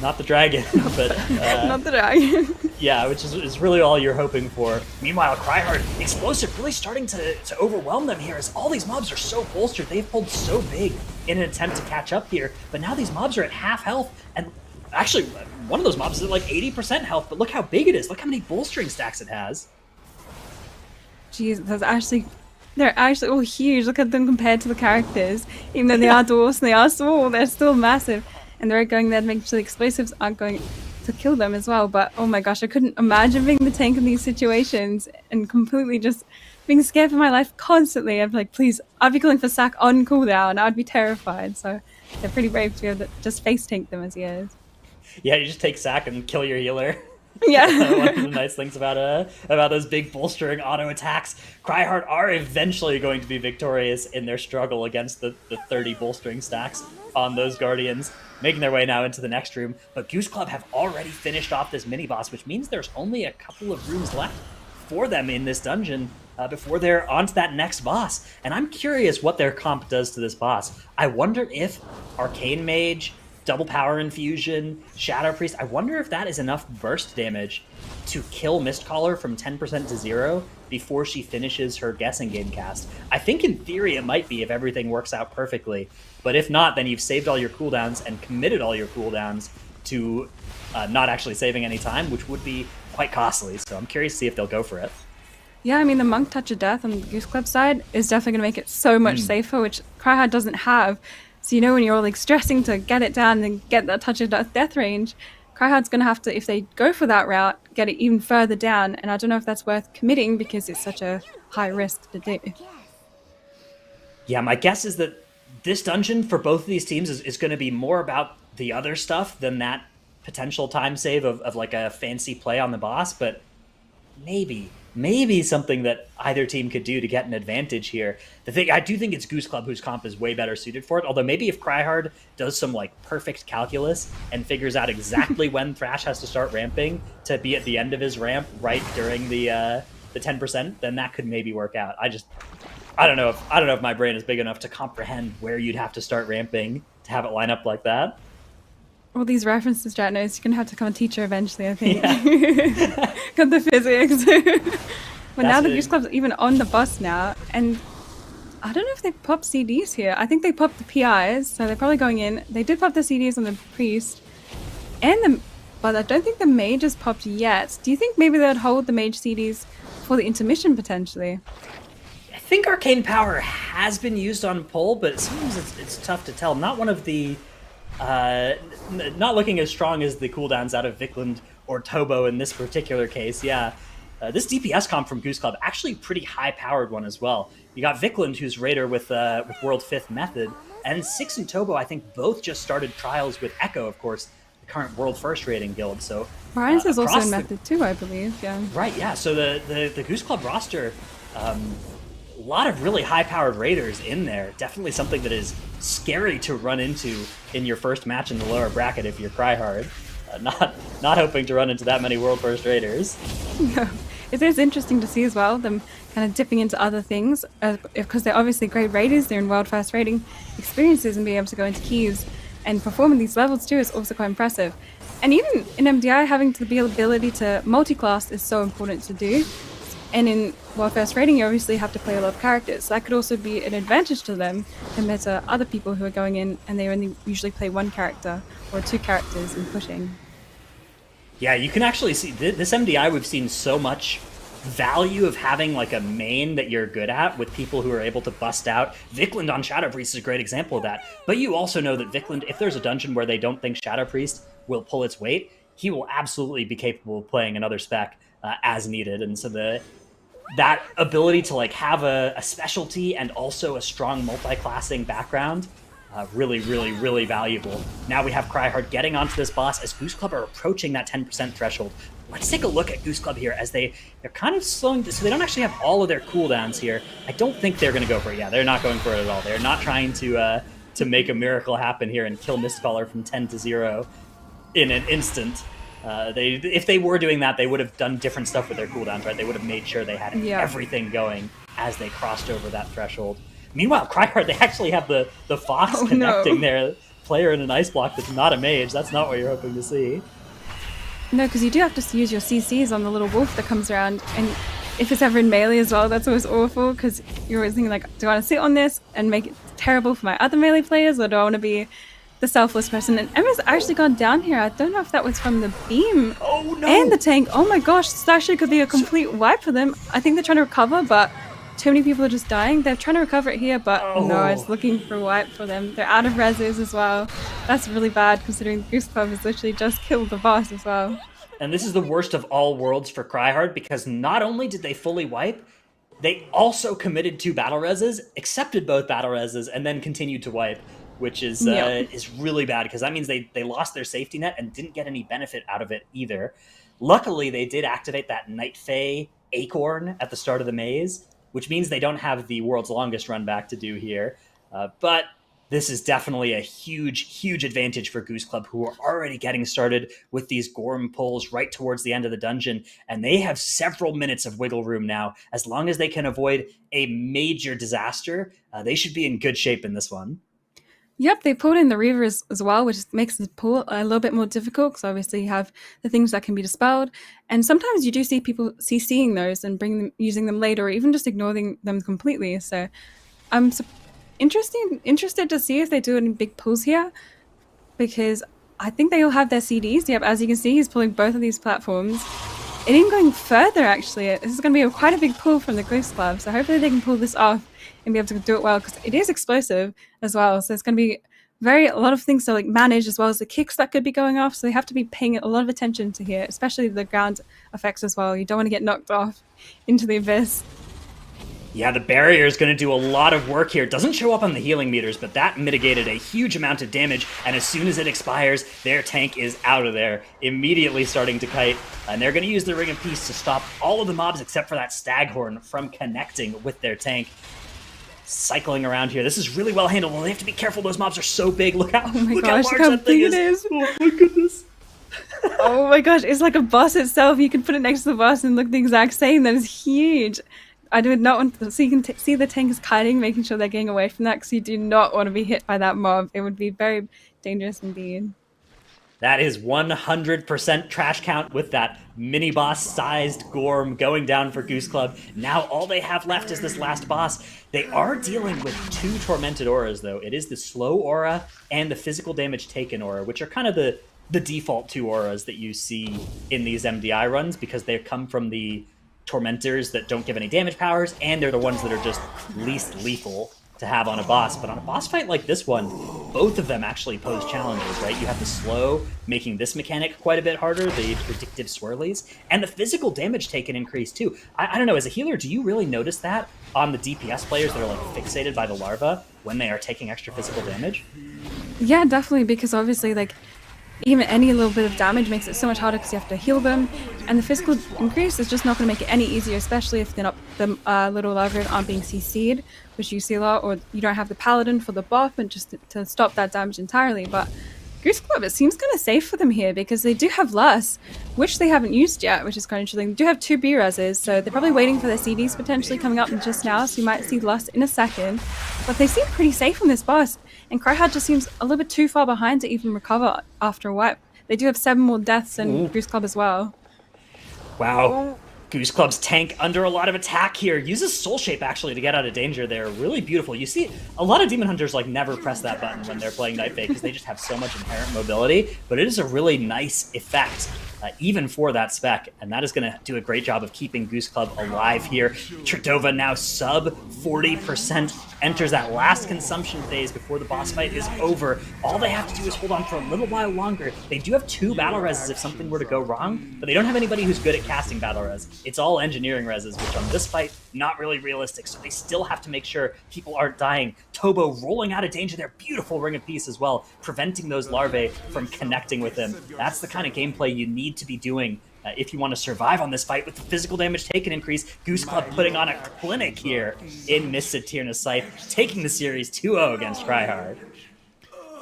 [SPEAKER 4] Not the dragon, but...
[SPEAKER 3] Not the dragon.
[SPEAKER 4] Yeah, which is really all you're hoping for. Meanwhile, Cryhard, Explosive really starting to overwhelm them here, as all these mobs are so bolstered. They've pulled so big in an attempt to catch up here, but now these mobs are at half health, and Actually, one of those mobs is at like 80% health, but look how big it is. Look how many bolstering stacks it has.
[SPEAKER 3] Jeez, they're actually all huge. Look at them compared to the characters. Even though they are dwarfs and they are small, they're still massive. And they're going there to make sure the explosives aren't going to kill them as well. But oh my gosh, I couldn't imagine being the tank in these situations and completely just being scared for my life constantly. I'd be like, please, I'd be calling for sack on cooldown. I'd be terrified. So they're pretty brave to be able to just face tank them as he is.
[SPEAKER 4] Yeah, you just take sack and kill your healer.
[SPEAKER 3] Yeah.
[SPEAKER 4] One of the nice things about those big bolstering auto attacks. Cryhard are eventually going to be victorious in their struggle against the 30 bolstering stacks on those Guardians, making their way now into the next room. But Goose Club have already finished off this mini-boss, which means there's only a couple of rooms left for them in this dungeon before they're on to that next boss. And I'm curious what their comp does to this boss. I wonder if Arcane Mage, Double Power Infusion, Shadow Priest, I wonder if that is enough burst damage to kill Mistcaller from 10% to 0 before she finishes her guessing game cast. I think in theory it might be if everything works out perfectly, but if not, then you've saved all your cooldowns and committed all your cooldowns to not actually saving any time, which would be quite costly. So I'm curious to see if they'll go for it.
[SPEAKER 3] Yeah, I mean, the Monk Touch of Death on the Goose Club side is definitely going to make it so much safer, which Cryhard doesn't have. So you know when you're all like stressing to get it down and get that Touch of Death range, Cryhard's going to have to, if they go for that route, get it even further down. And I don't know if that's worth committing because it's such a high risk to do.
[SPEAKER 4] Yeah, my guess is that this dungeon for both of these teams is going to be more about the other stuff than that potential time save of like a fancy play on the boss, but maybe something that either team could do to get an advantage here. The thing, I do think it's Goose Club whose comp is way better suited for it, although maybe if Cryhard does some like perfect calculus and figures out exactly when Thrash has to start ramping to be at the end of his ramp right during the 10%, then that could maybe work out. I don't know if my brain is big enough to comprehend where you'd have to start ramping to have it line up like that.
[SPEAKER 3] All these references, Stratnos, you're going to have to become a teacher eventually, I think. Yeah. Got the physics. But now the Goose Club's even on the bus now, and I don't know if they popped CDs here. I think they popped the PIs, so they're probably going in. They did pop the CDs on the Priest, but I don't think the Mage has popped yet. Do you think maybe they'd hold the Mage CDs for the intermission, potentially?
[SPEAKER 4] I think Arcane Power has been used on Pull, but sometimes it's tough to tell. Not one of the... not looking as strong as the cooldowns out of Vikland or Tobo in this particular case, yeah. This DPS comp from Goose Club, actually pretty high-powered one as well. You got Vikland, who's Raider with World 5th Method, and Six and Tobo, I think, both just started trials with Echo, of course, the current World First rating guild. So
[SPEAKER 3] Brian's is also in Method too, I believe, yeah.
[SPEAKER 4] Right, yeah, so the Goose Club roster... a lot of really high-powered raiders in there. Definitely something that is scary to run into in your first match in the lower bracket if you're Cryhard. Not hoping to run into that many world first raiders.
[SPEAKER 3] No. It is interesting to see as well, them kind of dipping into other things, because they're obviously great raiders, they're in world first rating experiences, and being able to go into keys and perform in these levels too is also quite impressive. And even in MDI, having the ability to multi-class is so important to do. And in World First Rating, you obviously have to play a lot of characters. So that could also be an advantage to them compared to other people who are going in and they only usually play one character or two characters in pushing.
[SPEAKER 4] Yeah, you can actually see this MDI. We've seen so much value of having like a main that you're good at with people who are able to bust out. Vikland on Shadow Priest is a great example of that. But you also know that Vikland, if there's a dungeon where they don't think Shadow Priest will pull its weight, he will absolutely be capable of playing another spec as needed. And so that ability to like have a specialty and also a strong multi-classing background, really, really, really valuable. Now we have Cryhard getting onto this boss as Goose Club are approaching that 10% threshold. Let's take a look at Goose Club here as they're kind of slowing, so they don't actually have all of their cooldowns here. I don't think they're going to go for it. Yeah, they're not going for it at all. They're not trying to make a miracle happen here and kill Mistcaller from 10 to 0 in an instant. If they were doing that, they would have done different stuff with their cooldowns, right? They would have made sure they had everything going as they crossed over that threshold. Meanwhile, Cryhard, they actually have the Fox connecting their player in an ice block that's not a mage. That's not what you're hoping to see.
[SPEAKER 3] No, because you do have to use your CCs on the little wolf that comes around, and if it's ever in melee as well, that's always awful, because you're always thinking like, do I want to sit on this and make it terrible for my other melee players, or do I want to be the selfless person. And Emma's actually gone down here. I don't know if that was from the beam and the tank. Oh my gosh, this actually could be a complete wipe for them. I think they're trying to recover, but too many people are just dying. They're trying to recover it here, but no, it's looking for a wipe for them. They're out of reses as well. That's really bad considering Goose Club has literally just killed the boss as well.
[SPEAKER 4] And this is the worst of all worlds for Cryhard, because not only did they fully wipe, they also committed 2 battle reses, accepted both battle reses, and then continued to wipe, which is really bad, because that means they lost their safety net and didn't get any benefit out of it either. Luckily, they did activate that Night Fae Acorn at the start of the maze, which means they don't have the world's longest run back to do here. But this is definitely a huge advantage for Goose Club, who are already getting started with these Gorm pulls right towards the end of the dungeon, and they have several minutes of wiggle room now. As long as they can avoid a major disaster, they should be in good shape in this one.
[SPEAKER 3] Yep, they pulled in the Reavers as well, which makes the pull a little bit more difficult, because obviously you have the things that can be dispelled. And sometimes you do see people CCing those and using them later, or even just ignoring them completely. So I'm interested to see if they do any big pulls here, because I think they all have their CDs. Yep, as you can see, he's pulling both of these platforms. And even going further, actually, this is going to be quite a big pull from the Goose Club. So hopefully they can pull this off and be able to do it well, because it is explosive as well. So it's going to be a lot of things to like manage, as well as the kicks that could be going off. So they have to be paying a lot of attention to here, especially the ground effects as well. You don't want to get knocked off into the abyss.
[SPEAKER 4] Yeah, the barrier is going to do a lot of work here. It doesn't show up on the healing meters, but that mitigated a huge amount of damage, and as soon as it expires, their tank is out of there, immediately starting to kite, and they're going to use the Ring of Peace to stop all of the mobs except for that Staghorn from connecting with their tank. Cycling around here. This is really well handled. Well, they have to be careful. Those mobs are so big. Look how large that thing is. Oh my goodness.
[SPEAKER 3] Oh my gosh, it's like a boss itself. You can put it next to the boss and look the exact same. That is huge. I do not want to, so you can see the tank is kiting, making sure they're getting away from that, because you do not want to be hit by that mob. It would be very dangerous indeed.
[SPEAKER 4] That is 100% trash count with that mini boss sized Gorm going down for Goose Club. Now all they have left is this last boss. They are dealing with 2 tormented auras though. It is the slow aura and the physical damage taken aura, which are kind of the default 2 auras that you see in these MDI runs, because they come from the tormentors that don't give any damage powers, and they're the ones that are just least lethal to have on a boss. But on a boss fight like this one, both of them actually pose challenges, right? You have the slow, making this mechanic quite a bit harder, the predictive swirlies, and the physical damage taken increase too. I don't know, as a healer, do you really notice that on the DPS players that are like fixated by the larva when they are taking extra physical damage?
[SPEAKER 3] Yeah, definitely, because obviously like even any little bit of damage makes it so much harder, because you have to heal them, and the physical increase is just not going to make it any easier, especially if the little larvae aren't being CC'd, which you see a lot, or you don't have the paladin for the buff and just to stop that damage entirely. But Goose Club, it seems kind of safe for them here, because they do have Lust, which they haven't used yet, which is kind of interesting. They do have 2 B-reses, so they're probably waiting for their CDs potentially coming up just now, so you might see Lust in a second. But they seem pretty safe on this boss, and Cryhard just seems a little bit too far behind to even recover after a wipe. They do have 7 more deaths than Goose Club as well.
[SPEAKER 4] Wow. Goose Club's tank under a lot of attack here. Uses Soul Shape actually to get out of danger there. Really beautiful. You see, a lot of Demon Hunters like never press that button when they're playing Night Fae, because they just have so much inherent mobility, but it is a really nice effect, even for that spec, and that is going to do a great job of keeping Goose Club alive here. Tridova now sub 40%, enters that last consumption phase before the boss fight is over. All they have to do is hold on for a little while longer. They do have 2 battle reses if something were to go wrong, but they don't have anybody who's good at casting battle res. It's all engineering reses, which on this fight, not really realistic, so they still have to make sure people aren't dying. Tobo rolling out of danger there, beautiful Ring of Peace as well, preventing those larvae from connecting with him. That's the kind of gameplay you need to be doing if you want to survive on this fight with the physical damage taken increase. Goose Club putting on a clinic here in Mr. TIRNA SCITHE, taking the series 2-0 against Cryhard.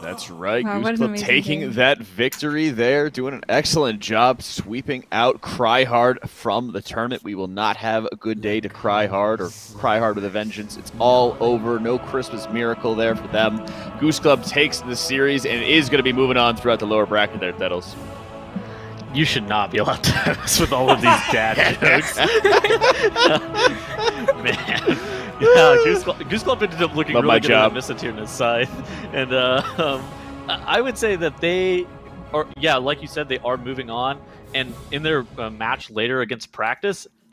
[SPEAKER 2] That's right.
[SPEAKER 3] Wow,
[SPEAKER 2] Goose Club taking that victory there, doing an excellent job sweeping out Cryhard from the tournament. We will not have a good day to Cryhard, or Cryhard with a vengeance. It's all over. No Christmas miracle there for them. Goose Club takes the series and is going to be moving on throughout the lower bracket there, Theddles.
[SPEAKER 1] You should not be allowed to mess with all of these dad jokes. Man. Yeah, Goose Club ended up looking
[SPEAKER 2] Love
[SPEAKER 1] really
[SPEAKER 2] my
[SPEAKER 1] good
[SPEAKER 2] job.
[SPEAKER 1] on Mr. TIRNA SCITHE. And I would say that they are, yeah, like you said, they are moving on. And in their match later against Practice,